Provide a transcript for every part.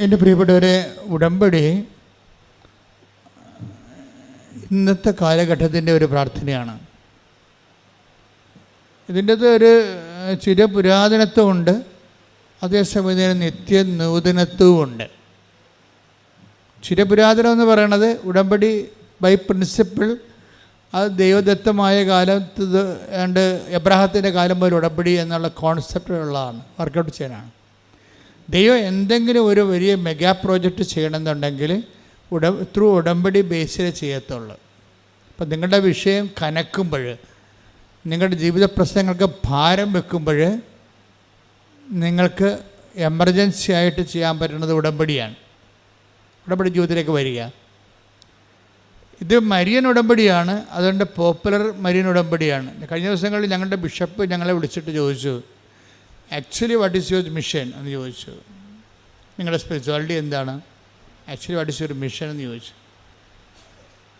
എൻ്റെ പ്രിയപ്പെട്ടവരെ, ഉടമ്പടി ഇന്നത്തെ കാലഘട്ടത്തിൻ്റെ ഒരു പ്രാർത്ഥനയാണ്. ഇതിൻ്റെ ഒരു ചിരപുരാതനത്വമുണ്ട്, അതേസമയം നിത്യ നൂതനത്വമുണ്ട്. ചിരപുരാതനം എന്ന് പറയണത് ഉടമ്പടി ബൈ പ്രിൻസിപ്പിൾ അത് ദൈവദത്തമായ കാലത്ത് ഏണ്ട് എബ്രാഹത്തിൻ്റെ കാലം മുതൽ ഉടമ്പടി എന്നുള്ള കോൺസെപ്റ്റുള്ളതാണ്, വർക്കൗട്ട് ചെയ്യാനാണ്. ദൈവം എന്തെങ്കിലും ഒരു വലിയ മെഗാ പ്രോജക്റ്റ് ചെയ്യണമെന്നുണ്ടെങ്കിൽ ത്രൂ ഉടമ്പടി ബേസിൽ ചെയ്യത്തുള്ളൂ. അപ്പം നിങ്ങളുടെ വിഷയം കനക്കുമ്പോൾ, നിങ്ങളുടെ ജീവിത പ്രശ്നങ്ങൾക്ക് ഭാരം വെക്കുമ്പോൾ നിങ്ങൾക്ക് എമർജൻസി ആയിട്ട് ചെയ്യാൻ പറ്റുന്നത് ഉടമ്പടിയാണ്. ഉടമ്പടി ജീവിതത്തിലേക്ക് വരിക. ഇത് മരിയൻ ഉടമ്പടിയാണ്, അതുകൊണ്ട് പോപ്പുലർ മരിയൻ ഉടമ്പടിയാണ്. കഴിഞ്ഞ ദിവസങ്ങളിൽ ഞങ്ങളുടെ ബിഷപ്പ് ഞങ്ങളെ വിളിച്ചിട്ട് ചോദിച്ചു, actually what is your mission എന്ന് ചോദിച്ചു. നിങ്ങളുടെ സ്പിരിച്വാലിറ്റി എന്താണ്, actually what is your mission എന്ന് ചോദിച്ചു.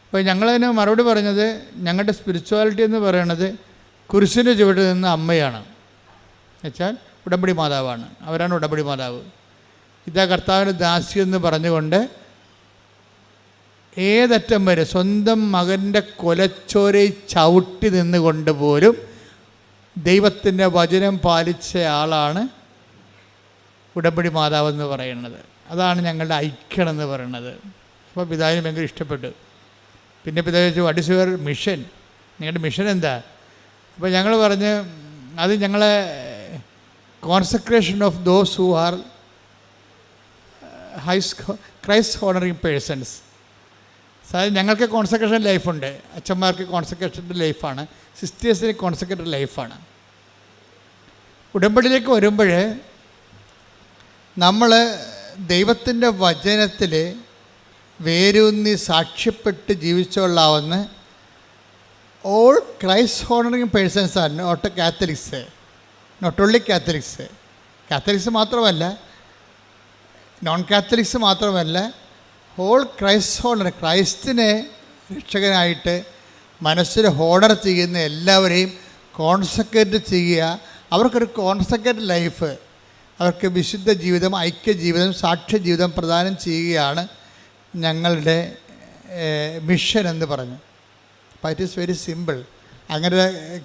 അപ്പോൾ ഞങ്ങളതിന് മറുപടി പറഞ്ഞത്, ഞങ്ങളുടെ സ്പിരിച്വാലിറ്റി എന്ന് പറയുന്നത് കുരിശിൻ്റെ ചുവട്ടിൽ നിന്ന് അമ്മയാണ്, എന്നുവെച്ചാൽ ഉടമ്പടി മാതാവാണ്, അവരാണ് ഉടമ്പടി മാതാവ്. ഇതാ കർത്താവിൻ്റെ ദാസി എന്ന് പറഞ്ഞുകൊണ്ട് ഏതറ്റം വരെ സ്വന്തം മകൻ്റെ കൊലച്ചോരയിൽ ചവിട്ടി നിന്നുകൊണ്ട് പോലും ദൈവത്തിൻ്റെ വചനം പാലിച്ച ആളാണ് ഉടമ്പടി മാതാവെന്ന് പറയുന്നത്. അതാണ് ഞങ്ങളുടെ ഐക്യം എന്ന് പറയുന്നത്. അപ്പോൾ പിതാവിന് ഭയങ്കര ഇഷ്ടപ്പെട്ടു. പിന്നെ പിതാവ് ചോദിച്ചു, വാട്ട് ഈസ് യുവർ മിഷൻ, നിങ്ങളുടെ മിഷൻ എന്താ? അപ്പോൾ ഞങ്ങൾ പറഞ്ഞ്, അത് ഞങ്ങളെ consecration of those who are Christ honouring persons. അതായത് ഞങ്ങൾക്ക് കോൺസെക്രേഷൻ ലൈഫുണ്ട്, അച്ഛന്മാർക്ക് കോൺസെക്രേഷൻ്റെ ലൈഫാണ്, സിസ്റ്റേഴ്സിന് കോൺസെക്രേറ്റഡ് ലൈഫാണ്. ഉടമ്പടിയിലേക്ക് വരുമ്പോൾ നമ്മൾ ദൈവത്തിൻ്റെ വചനത്തിൽ വേരൂന്നി സാക്ഷ്യപ്പെട്ട് ജീവിച്ചുകൊള്ളാവുന്ന ഓൾ ക്രൈസ്റ്റ് ഹോണറിങ് പേഴ്സൺസ് ആണ്, not Catholics, not only Catholics. Catholics മാത്രമല്ല, നോൺ കാത്തലിക്സ് മാത്രമല്ല, ഹോൾ ക്രൈസ്റ്റ് ഹോണർ, ക്രൈസ്റ്റിനെ രക്ഷകനായിട്ട് മനസ്സിൽ ഹോണർ ചെയ്യുന്ന എല്ലാവരെയും കോൺസെക്രേറ്റ് ചെയ്യുക. അവർക്കൊരു കോൺസെക്രേറ്റ് ലൈഫ്, അവർക്ക് വിശുദ്ധ ജീവിതം, ഐക്യ ജീവിതം, സാക്ഷ്യ ജീവിതം പ്രദാനം ചെയ്യുകയാണ് ഞങ്ങളുടെ മിഷൻ എന്ന് പറഞ്ഞു. അപ്പോൾ ഇറ്റ് ഈസ് വെരി സിമ്പിൾ. അങ്ങനെ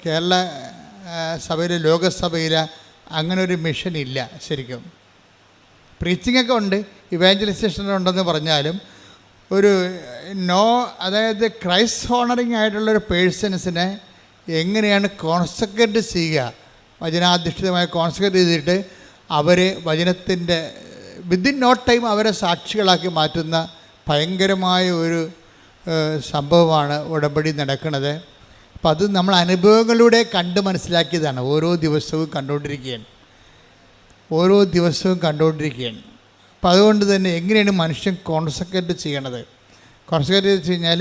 കേരള സഭയിൽ, ലോകസഭയിൽ അങ്ങനെ ഒരു മിഷൻ ഇല്ല. ശരിക്കും പ്രീച്ചിങ്ങൊക്കെ ഉണ്ട്, ഇവാഞ്ചലൈസേഷൻ ഉണ്ടെന്ന് പറഞ്ഞാലും ഒരു അതായത് ക്രൈസ്റ്റ് ഹോണറിങ് ആയിട്ടുള്ളൊരു പേഴ്സൺസിനെ എങ്ങനെയാണ് കോൺസെക്രേറ്റ് ചെയ്യുക, വചനാധിഷ്ഠിതമായി കോൺസെക്രേറ്റ് ചെയ്തിട്ട് അവരെ വചനത്തിൻ്റെ വിത്തിൻ നോ ടൈം അവരെ സാക്ഷികളാക്കി മാറ്റുന്ന ഭയങ്കരമായ ഒരു സംഭവമാണ് ഉടമ്പടി നടക്കുന്നത്. അപ്പം അത് നമ്മൾ അനുഭവങ്ങളിലൂടെ കണ്ട് മനസ്സിലാക്കിയതാണ്. ഓരോ ദിവസവും കണ്ടുകൊണ്ടിരിക്കുകയാണ്. അപ്പം അതുകൊണ്ട് തന്നെ എങ്ങനെയാണ് മനുഷ്യൻ കോൺസെക്രേറ്റ് ചെയ്യണത്? കോൺസെക്രേറ്റ് വെച്ച് കഴിഞ്ഞാൽ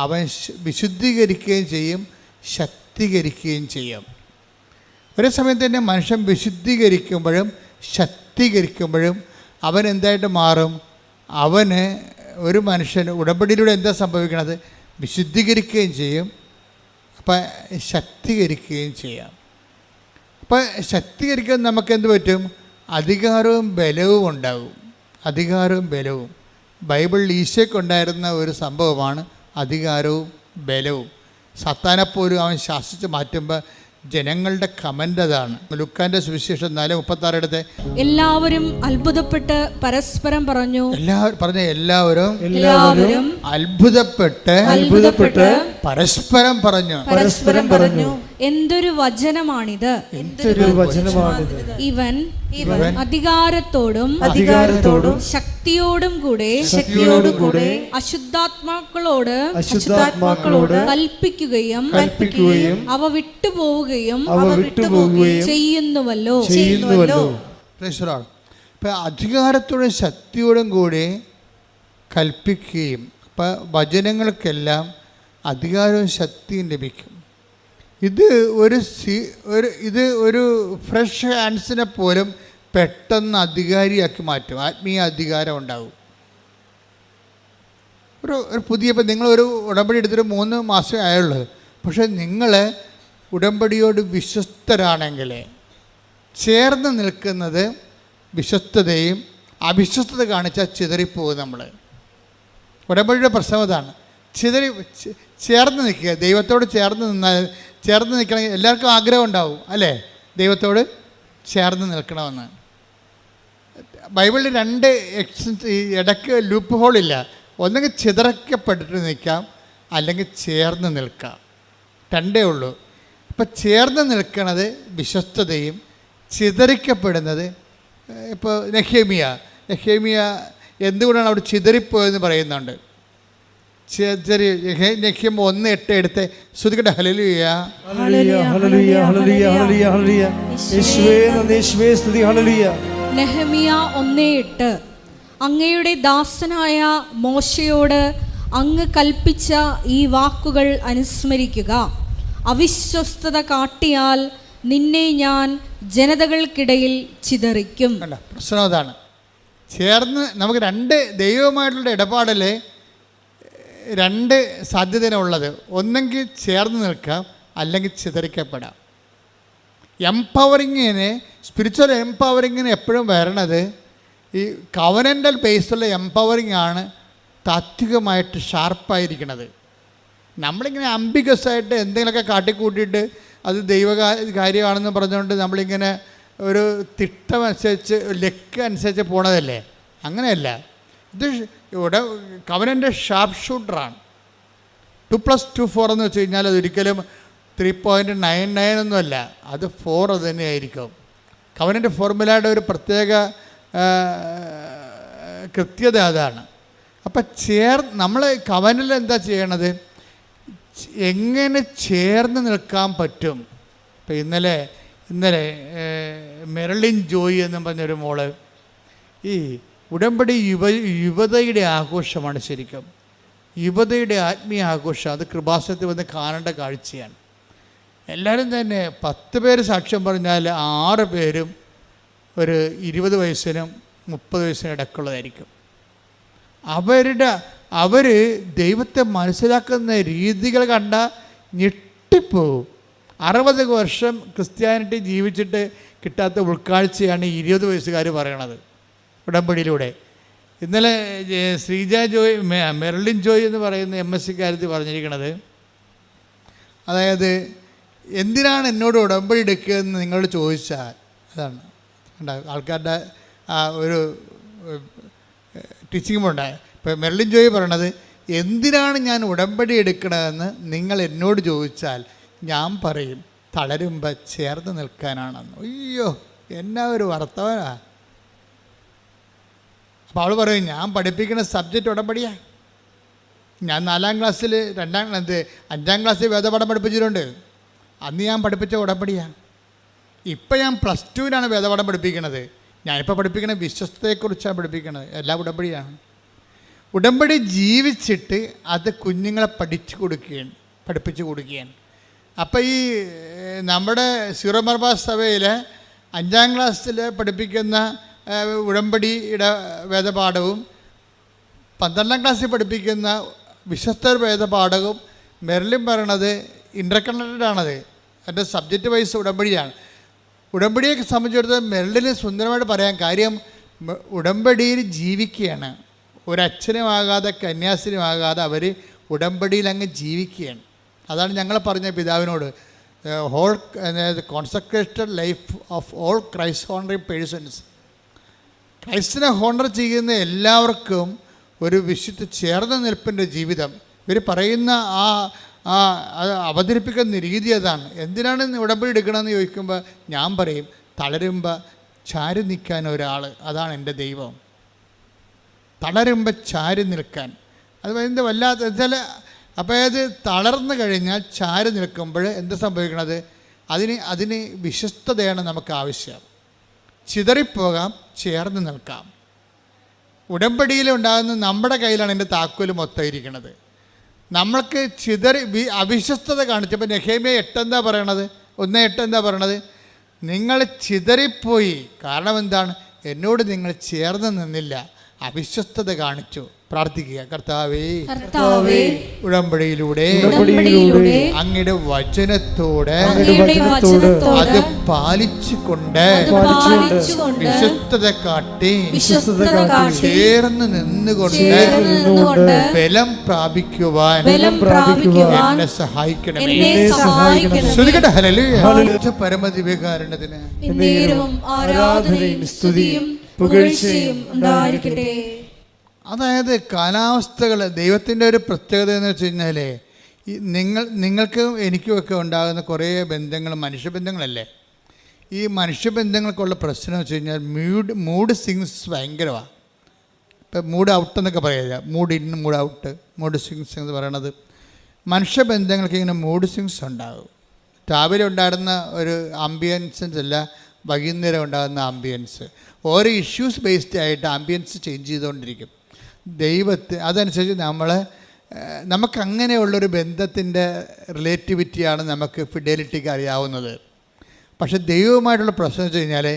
അവൻ വിശുദ്ധീകരിക്കുകയും ചെയ്യും, ശക്തീകരിക്കുകയും ചെയ്യും. ഒരേ സമയത്ത് തന്നെ മനുഷ്യൻ വിശുദ്ധീകരിക്കുമ്പോഴും ശക്തീകരിക്കുമ്പോഴും അവൻ എന്തായിട്ട് മാറും? അവന് ഒരു മനുഷ്യൻ ഉടമ്പടിയിലൂടെ എന്താ സംഭവിക്കണത്? വിശുദ്ധീകരിക്കുകയും ചെയ്യും, അപ്പം ശക്തീകരിക്കുകയും ചെയ്യാം. അപ്പം ശക്തീകരിക്കാൻ നമുക്ക് എന്ത് പറ്റും? അധികാരവും ബലവും ഉണ്ടാകും. അധികാരവും ബലവും ബൈബിളിൽ ഈശോയ്ക്കുണ്ടായിരുന്ന ഒരു സംഭവമാണ് അധികാരവും ബലവും. സത്താനെപ്പോലും അവൻ ശാസിച്ച് മാറ്റുമ്പോൾ ജനങ്ങളുടെ കമൻ്റ് അതാണ്. ലുക്കാൻ്റെ സുവിശേഷം 4:36 എടുത്ത്, എല്ലാവരും അത്ഭുതപ്പെട്ട് പരസ്പരം പറഞ്ഞു. എല്ലാവരും അത്ഭുതപ്പെട്ട് പരസ്പരം പറഞ്ഞു, എന്തൊരു വചനമാണിത്, ഇവൻ അധികാരത്തോടും ശക്തിയോടും കൂടെ അശുദ്ധാത്മാക്കളോട് കൽപ്പിക്കുകയും അവ വിട്ടുപോവുകയും ചെയ്യുന്നുവല്ലോ. ഇപ്പം അധികാരത്തോടും ശക്തിയോടും കൂടി കൽപ്പിക്കുകയും, ഇപ്പം വചനങ്ങൾക്കെല്ലാം അധികാരവും ശക്തിയും ലഭിക്കും. ഇത് ഒരു ഫ്രഷ് ഹാൻഡ്സിനെ പോലും പെട്ടെന്ന് അധികാരിയാക്കി മാറ്റും. ആത്മീയ അധികാരം ഉണ്ടാകും. ഒരു പുതിയ, ഇപ്പം നിങ്ങളൊരു ഉടമ്പടി എടുത്തിട്ട് 3 മാസമേ ആയുള്ളൂ. പക്ഷേ നിങ്ങൾ ഉടമ്പടിയോട് വിശ്വസ്തരാണെങ്കിൽ ചേർന്ന് നിൽക്കുന്നത് വിശ്വസ്തതയും അവിശ്വസ്തത കാണിച്ചാൽ ചിതറിപ്പോകും നമ്മൾ. ഉടമ്പടിയുടെ പ്രശ്നം അതാണ്. ചേർന്ന് നിൽക്കുക, ദൈവത്തോട് ചേർന്ന് നിൽക്കണമെങ്കിൽ എല്ലാവർക്കും ആഗ്രഹം ഉണ്ടാവും അല്ലേ, ദൈവത്തോട് ചേർന്ന് നിൽക്കണമെന്ന്. ബൈബിളിൽ രണ്ട് ഇടയ്ക്ക് ലൂപ്പ് ഹോളില്ല. ഒന്നെങ്കിൽ ചിതറക്കപ്പെട്ടിട്ട് നിൽക്കാം, അല്ലെങ്കിൽ ചേർന്ന് നിൽക്കാം, രണ്ടേ ഉള്ളൂ. ഇപ്പം ചേർന്ന് നിൽക്കുന്നത് വിശ്വസ്തതയും, ചിതറിക്കപ്പെടുന്നത് ഇപ്പോൾ നെഹേമിയ എന്തുകൊണ്ടാണ് അവിടെ ചിതറിപ്പോയെന്ന് പറയുന്നുണ്ട്. നെഹ്യം 1:8 എടുത്ത് ശ്രുതിക്കട്ടെ. ഹല്ലേലൂയ ഹല്ലേലൂയ ഹല്ലേലൂയ ഹല്ലേലൂയ ഹല്ലേലൂയ യേശുവേ നന്ദി, യേശുവേ സ്തുതി. ഹല്ലേലൂയ. നെഹെമ്യ 1:8 അങ്ങയുടെ ദാസനായ മോശയോട് അങ്ങ് കൽപ്പിച്ച ഈ വാക്കുകൾ അനുസ്മരിക്കുക. അവിശ്വസ്തത കാട്ടിയാൽ നിന്നെ ഞാൻ ജനതകൾക്കിടയിൽ ചിതറിക്കും. പ്രശ്നം അതാണ്. ചേർന്ന് നമുക്ക് രണ്ട് ദൈവവുമായിട്ടുള്ള ഇടപാടിൽ രണ്ട് സാധ്യതയുള്ളത്. ഒന്നെങ്കിൽ ചേർന്ന് നിൽക്കാം, അല്ലെങ്കിൽ ചിതറിക്കപ്പെടാം. സ്പിരിച്വൽ എംപവറിങ്ങിന് എപ്പോഴും വരണത് ഈ കവനൻ്റൽ ബേസുള്ള എംപവറിങ് ആണ് താത്വികമായിട്ട് ഷാർപ്പായിരിക്കണത്. നമ്മളിങ്ങനെ അംബിഗസായിട്ട് എന്തെങ്കിലുമൊക്കെ കാട്ടിക്കൂട്ടിയിട്ട് അത് കാര്യമാണെന്ന് പറഞ്ഞുകൊണ്ട് നമ്മളിങ്ങനെ ഒരു തിട്ടമനുസരിച്ച് ലക്ക് അനുസരിച്ച് പോണതല്ലേ. അങ്ങനെയല്ല. ഇത് ഇവിടെ കവനൻ്റെ ഷാർപ്പ് ഷൂട്ടറാണ്. 2+2=4 എന്ന് വെച്ച് കഴിഞ്ഞാൽ അതൊരിക്കലും 3.99 ഒന്നുമല്ല, അത് 4 അത് തന്നെയായിരിക്കും. കവനൻ്റെ ഫോർമുലയുടെ ഒരു പ്രത്യേക കൃത്യത അതാണ്. അപ്പം നമ്മൾ കവനിൽ എന്താ ചെയ്യണത്, എങ്ങനെ ചേർന്ന് നിൽക്കാൻ പറ്റും. ഇപ്പം ഇന്നലെ മെർലിൻ ജോയി എന്നും പറഞ്ഞൊരു മോള്, ഈ ഉടമ്പടി യുവതയുടെ ആഘോഷമാണ്. ശരിക്കും യുവതയുടെ ആത്മീയ ആഘോഷം. അത് കൃപാസനത്തിൽ വന്ന് കാണേണ്ട കാഴ്ചയാണ്. എല്ലാവരും തന്നെ 10 പേര് സാക്ഷ്യം പറഞ്ഞാൽ 6 പേരും ഒരു 20 വയസ്സിനും 30 വയസ്സിനും ഇടയ്ക്കുള്ളതായിരിക്കും. അവർ ദൈവത്തെ മനസ്സിലാക്കുന്ന രീതികൾ കണ്ട ഞെട്ടിപ്പോവും. 60 വർഷം ക്രിസ്ത്യാനിറ്റി ജീവിച്ചിട്ട് കിട്ടാത്ത ഉൾക്കാഴ്ചയാണ് 20 വയസ്സുകാർ പറയണത് ഉടമ്പടിയിലൂടെ. ഇന്നലെ ശ്രീജ ജോയ്, മെർലിൻ ജോയ് എന്ന് പറയുന്ന MSc-കാരത്തി പറഞ്ഞിരിക്കണത്, അതായത് എന്തിനാണ് എന്നോട് ഉടമ്പടി എടുക്കുകയെന്ന് നിങ്ങളോട് ചോദിച്ചാൽ, അതാണ് ആൾക്കാരുടെ ആ ഒരു ടീച്ചിങ്ങുമുണ്ടായ. ഇപ്പോൾ മെർലിൻ ജോയ് പറയണത്, എന്തിനാണ് ഞാൻ ഉടമ്പടി എടുക്കണമെന്ന് നിങ്ങൾ എന്നോട് ചോദിച്ചാൽ ഞാൻ പറയും തളരുമ്പോൾ ചേർന്ന് നിൽക്കാനാണെന്ന്. അയ്യോ, എന്നാ ഒരു വർത്തമാനാ. അപ്പോൾ അവൾ പറയും, ഞാൻ പഠിപ്പിക്കുന്ന സബ്ജക്റ്റ് ഉടമ്പടിയാണ്. ഞാൻ 4ാം ക്ലാസ്സിൽ 5ാം ക്ലാസ്സിൽ വേദപാഠം പഠിപ്പിച്ചിട്ടുണ്ട്. അന്ന് ഞാൻ പഠിപ്പിച്ച ഉടമ്പടിയാണ്. ഇപ്പം ഞാൻ +2-നാണ് വേദപാഠം പഠിപ്പിക്കുന്നത്. ഞാനിപ്പോൾ പഠിപ്പിക്കുന്ന വിശ്വസ്തയെക്കുറിച്ചാണ് പഠിപ്പിക്കുന്നത്. എല്ലാം ഉടമ്പടിയാണ്. ഉടമ്പടി ജീവിച്ചിട്ട് അത് കുഞ്ഞുങ്ങളെ പഠിപ്പിച്ചു കൊടുക്കുകയാണ്. അപ്പോൾ ഈ നമ്മുടെ സീറോ മലബാർ സഭയിൽ 5ാം ക്ലാസ്സിൽ പഠിപ്പിക്കുന്ന ഉടമ്പടിയുടെ വേദപാഠവും 12ാം ക്ലാസ്സിൽ പഠിപ്പിക്കുന്ന വിശ്വസ്ത വേദപാഠവും മെർലിൻ പറയണത് ഇൻ്റർകണക്റ്റഡാണത്. എൻ്റെ സബ്ജക്റ്റ് വൈസ് ഉടമ്പടിയാണ്. ഉടമ്പടിയെ സംബന്ധിച്ചിടത്തോളം മെർലിന് സുന്ദരമായിട്ട് പറയാൻ കാര്യം, ഉടമ്പടിയിൽ ജീവിക്കുകയാണ്. ഒരച്ഛനുമാകാതെ കന്യാസ്ത്രീയുമാകാതെ അവർ ഉടമ്പടിയിൽ അങ്ങ് ജീവിക്കുകയാണ്. അതാണ് ഞങ്ങൾ പറഞ്ഞ പിതാവിനോട്, whole consecrated life of all Christ honouring persons. ക്രൈസ്റ്റിനെ ഹോണർ ചെയ്യുന്ന എല്ലാവർക്കും ഒരു വിശുദ്ധ ചേർന്ന നിൽപ്പിൻ്റെ ജീവിതം. ഇവർ പറയുന്ന അവതരിപ്പിക്കുന്ന രീതി അതാണ്. എന്തിനാണ് ഉടമ്പടി എടുക്കണമെന്ന് ചോദിക്കുമ്പോൾ ഞാൻ പറയും, തളരുമ്പോൾ ചാരി നിൽക്കാൻ ഒരാൾ, അതാണ് എൻ്റെ ദൈവം. തളരുമ്പോൾ ചാരി നിൽക്കാൻ, അത് എന്ത് വല്ലാത്ത വെച്ചാൽ, അപ്പോൾ അത് തളർന്നു കഴിഞ്ഞാൽ ചാരി നിൽക്കുമ്പോൾ എന്ത് സംഭവിക്കണത്, അതിന് വിശ്വസ്തതയാണ് നമുക്ക് ആവശ്യം. ചിതറിപ്പോകാം, ചേർന്ന് നിൽക്കാം. ഉടമ്പടിയിലുണ്ടാകുന്ന നമ്മുടെ കയ്യിലാണ് എൻ്റെ താക്കോല് മൊത്തം ഇരിക്കുന്നത്. നമ്മൾക്ക് അവിശ്വസ്തത കാണിച്ചപ്പോൾ നെഹേമ്യ 8 എന്താ പറയണത്, 1:8 എന്താ പറയണത്, നിങ്ങൾ ചിതറിപ്പോയി. കാരണം എന്താണ്, എന്നോട് നിങ്ങൾ ചേർന്ന് നിന്നില്ല. അവിശ്വസ്തത കാണിച്ചു. പ്രാർത്ഥിക്കുക, കർത്താവേ, കർത്താവേ, ഉടമ്പടിയിലൂടെ അങ്ങയുടെ വചനത്തോട് അത് പാലിച്ചുകൊണ്ട് വിശ്വസ്തത കാട്ടി ചേർന്ന് നിന്നുകൊണ്ട് ബലം പ്രാപിക്കുവാൻ എന്നെ സഹായിക്കണമേ. ശ്രുതികട്ടെ, ഹല്ലേലൂയ. പരമദിവ്യകാരുണ്യത്തിന് ആരാധനയും സ്തുതിയും പുകഴ്ചയും ഉണ്ടായിരിക്കട്ടെ. അതായത് കാലാവസ്ഥകൾ ദൈവത്തിൻ്റെ ഒരു പ്രത്യേകത എന്ന് വെച്ച് കഴിഞ്ഞാൽ നിങ്ങൾക്കും എനിക്കുമൊക്കെ ഉണ്ടാകുന്ന കുറേ ബന്ധങ്ങൾ മനുഷ്യബന്ധങ്ങളല്ലേ. ഈ മനുഷ്യബന്ധങ്ങൾക്കുള്ള പ്രശ്നം എന്ന് വെച്ച് കഴിഞ്ഞാൽ മൂഡ് സ്വിങ്സ് ഭയങ്കരമാണ്. ഇപ്പം മൂഡ് ഔട്ട് എന്നൊക്കെ പറയുക, mood in, mood out, mood swings എന്ന് പറയണത്. മനുഷ്യബന്ധങ്ങൾക്ക് ഇങ്ങനെ മൂഡ് സ്വിങ്സ് ഉണ്ടാകും. രാവിലെ ഉണ്ടായിരുന്ന ഒരു ആംബിയൻസൻസ് അല്ല വൈകുന്നേരം ഉണ്ടാകുന്ന ആംബിയൻസ്. ഓരോ ഇഷ്യൂസ് ബേസ്ഡ് ആയിട്ട് ആംബിയൻസ് ചേഞ്ച് ചെയ്തുകൊണ്ടിരിക്കും. അതനുസരിച്ച് നമുക്കങ്ങനെയുള്ളൊരു ബന്ധത്തിൻ്റെ റിലേറ്റിവിറ്റിയാണ് നമുക്ക് ഫിഡലിറ്റിക്ക് അറിയാവുന്നത്. പക്ഷെ ദൈവവുമായിട്ടുള്ള പ്രശ്നം വെച്ച് കഴിഞ്ഞാൽ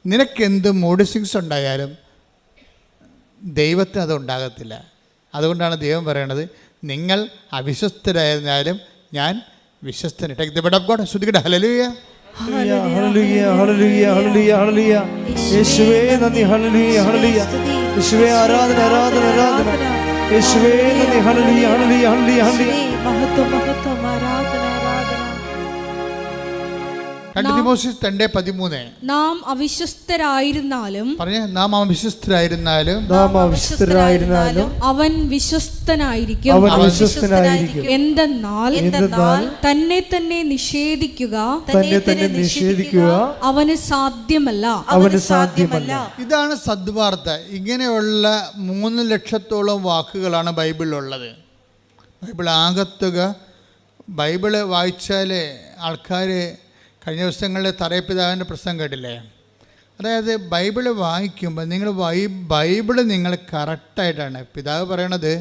നിനക്കെന്ത് മൂഡ് സ്വിങ്സ് ഉണ്ടായാലും ദൈവത്തിന് അത് ഉണ്ടാകത്തില്ല. അതുകൊണ്ടാണ് ദൈവം പറയണത്, നിങ്ങൾ അവിശ്വസ്തരായിരുന്നാലും ഞാൻ വിശ്വസ്തൻ. Take the word of God. ശ്രുതികട്ടെ, ഹല്ലേലൂയ. ഹല്ലേലൂയ, ഹല്ലേലൂയ, ഹല്ലേലൂയ, ഹല്ലേലൂയ. യേശുവേ നന്ദി, ഹല്ലേലൂയ, ഹല്ലേലൂയ. യേശുവേ ആരാധന, ആരാധന, ആരാധന. യേശുവേ നന്ദി, ഹല്ലേലൂയ, ഹല്ലേലൂയ, ഹല്ലേലൂയ, ഹല്ലേലൂയ. മഹത്വം, മഹത്വം, ആരാധന, ആരാധന. 2 തിമോഥെയോസ് 2:13. നാം അവിശ്വസ്തരായിരുന്നാലും നാം അവിശ്വസ്തരായിരുന്നാലും അവൻ വിശ്വസ്തനായിരിക്കും. എന്തെന്നാൽ തന്നെ തന്നെ നിഷേധിക്കുക അവന് സാധ്യമല്ല. ഇതാണ് സദ്വാർത്ത. ഇങ്ങനെയുള്ള 3 ലക്ഷത്തോളം വാക്കുകളാണ് ബൈബിളിലുള്ളത്. ബൈബിൾ ആകത്തുക, ബൈബിള് വായിച്ചാൽ ആൾക്കാർ കഴിഞ്ഞ ദിവസങ്ങളിൽ തറയപ്പിതാവിൻ്റെ പ്രസംഗം കേട്ടില്ലേ? അതായത് ബൈബിള് വായിക്കുമ്പോൾ നിങ്ങൾ ബൈബിള് നിങ്ങൾ കറക്റ്റായിട്ടാണ് പിതാവ് പറയണത്.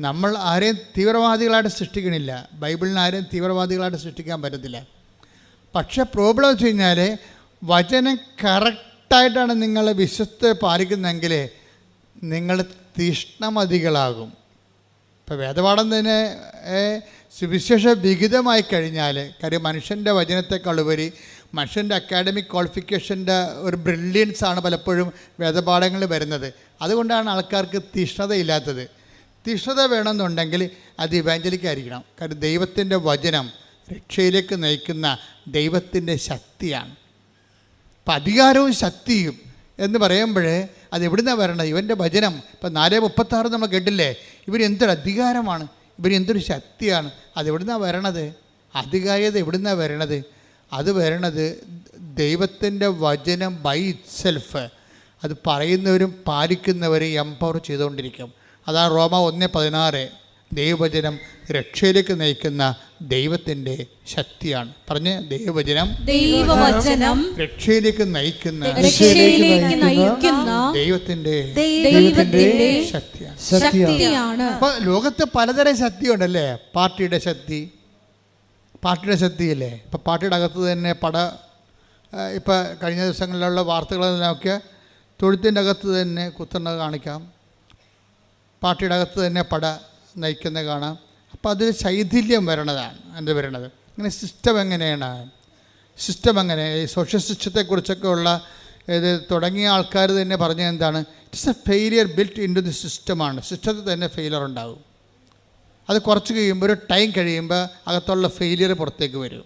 നമ്മൾ ആരെയും തീവ്രവാദികളായിട്ട് സൃഷ്ടിക്കണില്ല. ബൈബിളിന് ആരെയും തീവ്രവാദികളായിട്ട് സൃഷ്ടിക്കാൻ പറ്റത്തില്ല. പക്ഷേ പ്രോബ്ലം വെച്ച് കഴിഞ്ഞാൽ വചനം കറക്റ്റായിട്ടാണ് നിങ്ങൾ വിശ്വസ്ത പാലിക്കുന്നതെങ്കിൽ നിങ്ങൾ തീഷ്ണമതികളാകും. ഇപ്പോൾ വേദപാഠം തന്നെ സുവിശേഷ വിഹിതമായി കഴിഞ്ഞാൽ, കാര്യം മനുഷ്യൻ്റെ വചനത്തെക്കാളുപരി മനുഷ്യൻ്റെ അക്കാഡമിക് ക്വാളിഫിക്കേഷൻ്റെ ഒരു ബ്രില്യൻസാണ് പലപ്പോഴും വേദപാഠങ്ങളിൽ വരുന്നത്. അതുകൊണ്ടാണ് ആൾക്കാർക്ക് തീഷ്ണതയില്ലാത്തത്. തീഷ്ണത വേണമെന്നുണ്ടെങ്കിൽ അത് ഇവാഞ്ചലിക്കായിരിക്കണം. കാര്യം ദൈവത്തിൻ്റെ വചനം രക്ഷയിലേക്ക് നയിക്കുന്ന ദൈവത്തിൻ്റെ ശക്തിയാണ്. അപ്പം അധികാരവും ശക്തിയും എന്ന് പറയുമ്പോഴേ അത് എവിടുന്നാണ് വരണത്? ഇവൻ്റെ വചനം. ഇപ്പം 4:36 നമ്മൾ കേട്ടില്ലേ? ഇവരെന്തൊരു അധികാരമാണ്, ഇവരെന്തൊരു ശക്തിയാണ്. അതെവിടുന്നാണ് വരണത്? അധികാരിയത എവിടുന്നാണ് വരണത്? അത് വരണത് ദൈവത്തിൻ്റെ വചനം ബൈ ഇറ്റ്സെൽഫ്. അത് പറയുന്നവരും പാലിക്കുന്നവരും എംപവർ ചെയ്തുകൊണ്ടിരിക്കും. അതാണ് റോമ 1:16. ദൈവവചനം രക്ഷയിലേക്ക് നയിക്കുന്ന ദൈവത്തിൻ്റെ ശക്തിയാണ്. പറഞ്ഞ്, ദൈവവചനം രക്ഷയിലേക്ക് നയിക്കുന്ന ദൈവത്തിൻ്റെ ശക്തിയാണ്. അപ്പോൾ ലോകത്ത് പലതരം ശക്തിയുണ്ടല്ലേ? പാർട്ടിയുടെ ശക്തിയല്ലേ? ഇപ്പം പാർട്ടിയുടെ അകത്ത് തന്നെ ഇപ്പം കഴിഞ്ഞ ദിവസങ്ങളിലുള്ള വാർത്തകളൊക്കെ തൊഴുത്തിൻ്റെ അകത്ത് തന്നെ കുത്തുന്നത് കാണിക്കാം. പാർട്ടിയുടെ അകത്ത് തന്നെ നയിക്കുന്നത് കാണാം. അപ്പോൾ അതൊരു ശൈഥില്യം വരണതാണ് എൻ്റെ വരണത്. ഇങ്ങനെ സിസ്റ്റം എങ്ങനെയാണ്? എങ്ങനെ ഈ സോഷ്യൽ സിസ്റ്റത്തെക്കുറിച്ചൊക്കെ ഉള്ള ഇത് തുടങ്ങിയ ആൾക്കാർ തന്നെ പറഞ്ഞത് എന്താണ്? It's a failure built into the സിസ്റ്റമാണ്. സിസ്റ്റത്തിൽ തന്നെ ഫെയിലിയർ ഉണ്ടാകും. അത് കുറച്ച് കഴിയുമ്പോൾ, ഒരു ടൈം കഴിയുമ്പോൾ അകത്തുള്ള ഫെയിലിയർ പുറത്തേക്ക് വരും.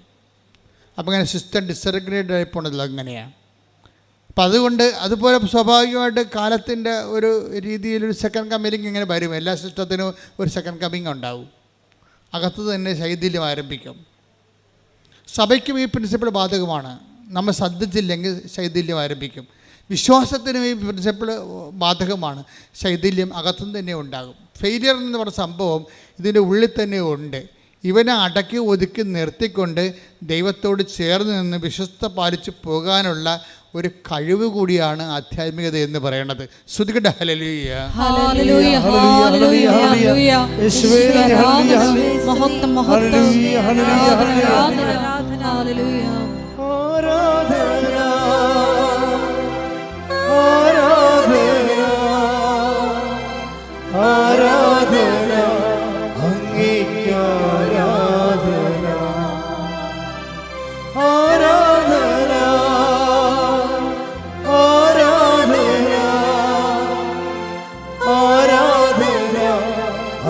അപ്പോൾ അങ്ങനെ സിസ്റ്റം ഡിസറഗ്രേറ്റ് ആയി പോണതില്ല. അങ്ങനെയാണ്. അപ്പം അതുകൊണ്ട് അതുപോലെ സ്വാഭാവികമായിട്ട് കാലത്തിൻ്റെ ഒരു രീതിയിലൊരു സെക്കൻഡ് കമ്മിങ് ഇങ്ങനെ വരും. എല്ലാ സിസ്റ്റത്തിനും ഒരു സെക്കൻഡ് കമ്മിങ് ഉണ്ടാവും. അകത്ത് തന്നെ ശൈഥില്യം ആരംഭിക്കും. സഭയ്ക്കും ഈ പ്രിൻസിപ്പിൾ ബാധകമാണ്. നമ്മൾ ശ്രദ്ധിച്ചില്ലെങ്കിൽ ശൈഥില്യം ആരംഭിക്കും. വിശ്വാസത്തിനും ഈ പ്രിൻസിപ്പിൾ ബാധകമാണ്. ശൈഥില്യം അകത്തുനിന്ന് തന്നെ ഉണ്ടാകും. ഫെയിലിയർ എന്ന് പറഞ്ഞ സംഭവം ഇതിൻ്റെ ഉള്ളിൽ തന്നെ ഉണ്ട്. ഇവനെ അടക്കി ഒതുക്കി നിർത്തിക്കൊണ്ട് ദൈവത്തോട് ചേർന്ന് നിന്ന് വിശ്വസ്ത പാലിച്ച് പോകാനുള്ള ഒരു കഴിവ് കൂടിയാണ് ആധ്യാത്മികത എന്ന് പറയുന്നത്. ശ്രുതികട്ടെ, ഹല്ലേലൂയ, ഹല്ലേലൂയ, ഹല്ലേലൂയ, ഹല്ലേലൂയ. യേശുവേ മഹത്വം, മഹത്വം, ഹല്ലേലൂയ, ഹല്ലേലൂയ. ആരാധന, ആരാധന,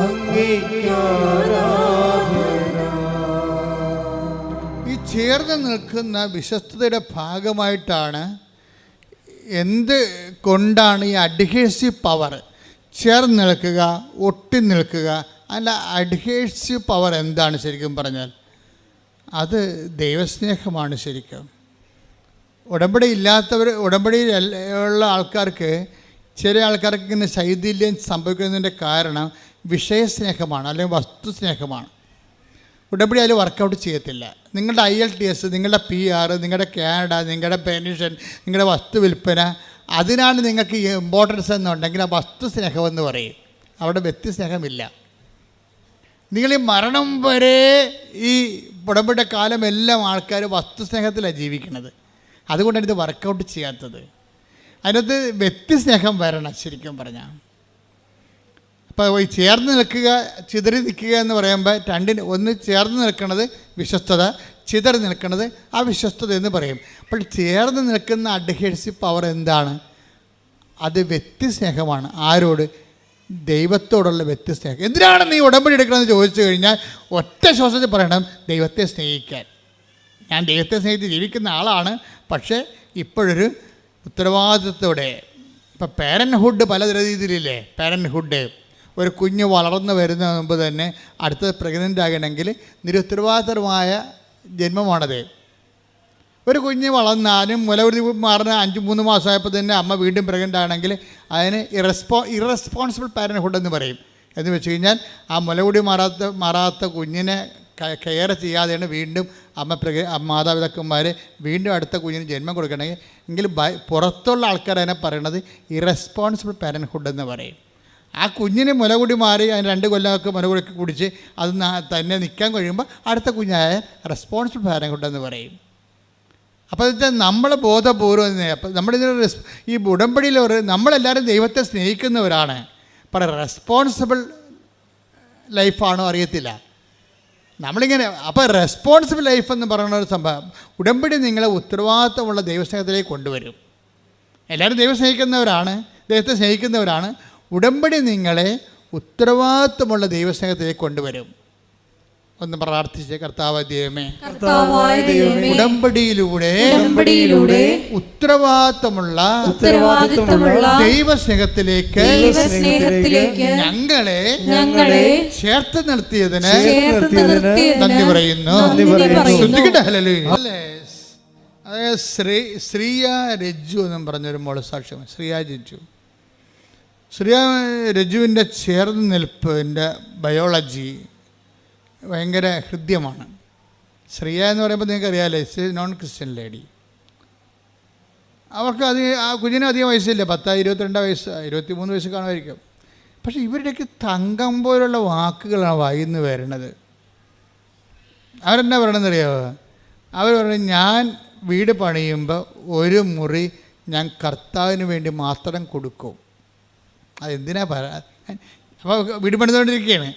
അങ്ങേക്ക് ആരാധന. ഈ ചേർന്ന് നിൽക്കുന്ന വിശ്വസ്തയുടെ ഭാഗമായിട്ടാണ് എന്ത് കൊണ്ടാണ് ഈ അഡ്ഹേസീവ് പവർ, ചേർന്ന് നിൽക്കുക, ഒട്ടി നിൽക്കുക, അല്ല അഡ്ഹേസീവ് പവർ എന്താണ് ശരിക്കും പറഞ്ഞാൽ? അത് ദൈവസ്നേഹമാണ് ശരിക്കും. ഉടമ്പടി ഇല്ലാത്തവർ, ഉടമ്പടി ഉള്ള ആൾക്കാർക്ക്, ചില ആൾക്കാർക്ക് ഇങ്ങനെ ശൈഥില്യം സംഭവിക്കുന്നതിൻ്റെ കാരണം വിഷയസ്നേഹമാണ്, അല്ലെങ്കിൽ വസ്തുസ്നേഹമാണ്. ഉടമ്പടി അതിൽ വർക്കൗട്ട് ചെയ്യത്തില്ല. നിങ്ങളുടെ IELTS, നിങ്ങളുടെ PR, നിങ്ങളുടെ കാനഡ, നിങ്ങളുടെ പെൻഷൻ, നിങ്ങളുടെ വസ്തു വിൽപ്പന, അതിനാണ് നിങ്ങൾക്ക് ഇമ്പോർട്ടൻസ് എന്നുണ്ടെങ്കിൽ ആ വസ്തു സ്നേഹമെന്ന് പറയും. അവിടെ വ്യക്തിസ്നേഹമില്ല. നിങ്ങൾ ഈ മരണം വരെ ഈ ഉടമ്പടിയുടെ കാലമെല്ലാം ആൾക്കാർ വസ്തുസ്നേഹത്തിലാണ് ജീവിക്കുന്നത്. അതുകൊണ്ടാണ് ഇത് വർക്കൗട്ട് ചെയ്യാത്തത്. അതിനകത്ത് വ്യക്തിസ്നേഹം വരണം ശരിക്കും പറഞ്ഞാൽ. അപ്പോൾ ഈ ചേർന്ന് നിൽക്കുക, ചിതറി നിൽക്കുക എന്ന് പറയുമ്പോൾ രണ്ടിന്, ഒന്ന് ചേർന്ന് നിൽക്കുന്നത് വിശ്വസ്തത, ചിതറി നിൽക്കുന്നത് അവിശ്വസ്തത എന്ന് പറയും. അപ്പോൾ ചേർന്ന് നിൽക്കുന്ന അഡ്ഹേസീവ് പവർ എന്താണ്? അത് വ്യക്തിസ്നേഹമാണ്. ആരോട്? ദൈവത്തോടുള്ള വ്യക്തിസ്നേഹം. എന്തിനാണ് നീ ഉടമ്പടി എടുക്കണമെന്ന് ചോദിച്ചു കഴിഞ്ഞാൽ ഒറ്റ ശ്വാസത്തിൽ പറയണം, ദൈവത്തെ സ്നേഹിക്കാൻ. ഞാൻ ദൈവത്തെ സ്നേഹിച്ച് ജീവിക്കുന്ന ആളാണ്, പക്ഷേ ഇപ്പോഴൊരു ഉത്തരവാദിത്തത്തോടെ. ഇപ്പം പേരൻഹുഡ് പല രീതിയിലില്ലേ? പേരൻഹുഡ്, ഒരു കുഞ്ഞ് വളർന്നു വരുന്ന മുമ്പ് തന്നെ അടുത്തത് പ്രഗ്നൻ്റ് ആകണമെങ്കിൽ നിരുത്തരവാദിത്തരമായ ജന്മമാണത്. ഒരു കുഞ്ഞ് വളർന്നാലും മുലകുടി മാറുന്ന 3 മാസമായപ്പോൾ തന്നെ അമ്മ വീണ്ടും പ്രഗ്നൻ്റ് ആണെങ്കിൽ അതിന് ഇറസ്പോൺസിബിൾ പാരൻഹുഡ് എന്ന് പറയും. എന്ന് വെച്ച് കഴിഞ്ഞാൽ ആ മുലകുടി മാറാത്ത കുഞ്ഞിനെ കെയർ ചെയ്യാതെയാണ് വീണ്ടും മാതാപിതാക്കന്മാർ വീണ്ടും അടുത്ത കുഞ്ഞിന് ജന്മം കൊടുക്കണമെങ്കിൽ എങ്കിൽ പുറത്തുള്ള ആൾക്കാർ അതിനെ പറയണത് ഇറസ്പോൺസിബിൾ പാരൻഹുഡ് എന്ന് പറയും. ആ കുഞ്ഞിന് മുലകുടി മാറി അതിന് 2 കൊല്ലമൊക്കെ മുലകുടി കുടിച്ച് അത് തന്നെ നിൽക്കാൻ കഴിയുമ്പോൾ അടുത്ത കുഞ്ഞായ റെസ്പോൺസിബിൾ പാരൻഹുഡ് എന്ന് പറയും. അപ്പോൾ അത് നമ്മൾ ബോധപൂർവ്വം, അപ്പം നമ്മളിതിന് ഈ ഉടമ്പടിയിൽ നമ്മളെല്ലാവരും ദൈവത്തെ സ്നേഹിക്കുന്നവരാണ്. പക്ഷേ റെസ്പോൺസിബിൾ ലൈഫാണോ അറിയത്തില്ല നമ്മളിങ്ങനെ. അപ്പോൾ റെസ്പോൺസിബിൾ ലൈഫ് എന്ന് പറയുന്ന ഒരു സംഭവം ഉടമ്പടി നിങ്ങളെ ഉത്തരവാദിത്തമുള്ള ദൈവസ്നേഹത്തിലേക്ക് കൊണ്ടുവരും. എല്ലാവരും ദൈവം സ്നേഹിക്കുന്നവരാണ്, ദൈവത്തെ സ്നേഹിക്കുന്നവരാണ്. ഉടമ്പടി നിങ്ങളെ ഉത്തരവാദിത്തമുള്ള ദൈവസ്നേഹത്തിലേക്ക് കൊണ്ടുവരും. ഒന്ന് പ്രാർത്ഥിച്ച്, കർത്താവായ ദൈവമേ, ഉടമ്പടിയിലൂടെ ഉത്തരവാദിത്തമുള്ള ദൈവസ്നേഹത്തിലേക്ക് ഞങ്ങളെ ചേർത്ത് നിർത്തിയതിന് നന്ദി പറയുന്നു. അതായത് ശ്രീയ രജ്ജു എന്നും പറഞ്ഞൊരു മോള് സാക്ഷ്യം. ശ്രീയ രജ്ജുവിൻ്റെ ചേർന്ന് നിൽപ്പിൻ്റെ ബയോളജി ഭയങ്കര ഹൃദ്യമാണ്. ശ്രീയ എന്ന് പറയുമ്പോൾ നിങ്ങൾക്കറിയാമല്ലോ, നോൺ ക്രിസ്ത്യൻ ലേഡി. അവർക്ക് ആ കുഞ്ഞിന് അധികം വയസ്സില്ല, 22 വയസ്സ്, 23 വയസ്സ് കാണുമായിരിക്കും. പക്ഷേ ഇവരുടെയൊക്കെ തങ്കം പോലുള്ള വാക്കുകളാണ് വായിന്ന് വരുന്നത്. അവരെന്നാ പറയണമെന്നറിയാമോ? അവർ പറഞ്ഞു, ഞാൻ വീട് പണിയുമ്പോൾ ഒരു മുറി ഞാൻ കർത്താവിന് വേണ്ടി മാത്രം കൊടുക്കും. അതെന്തിനാ അപ്പോൾ വീട് പണിതുകൊണ്ടിരിക്കുകയാണ്.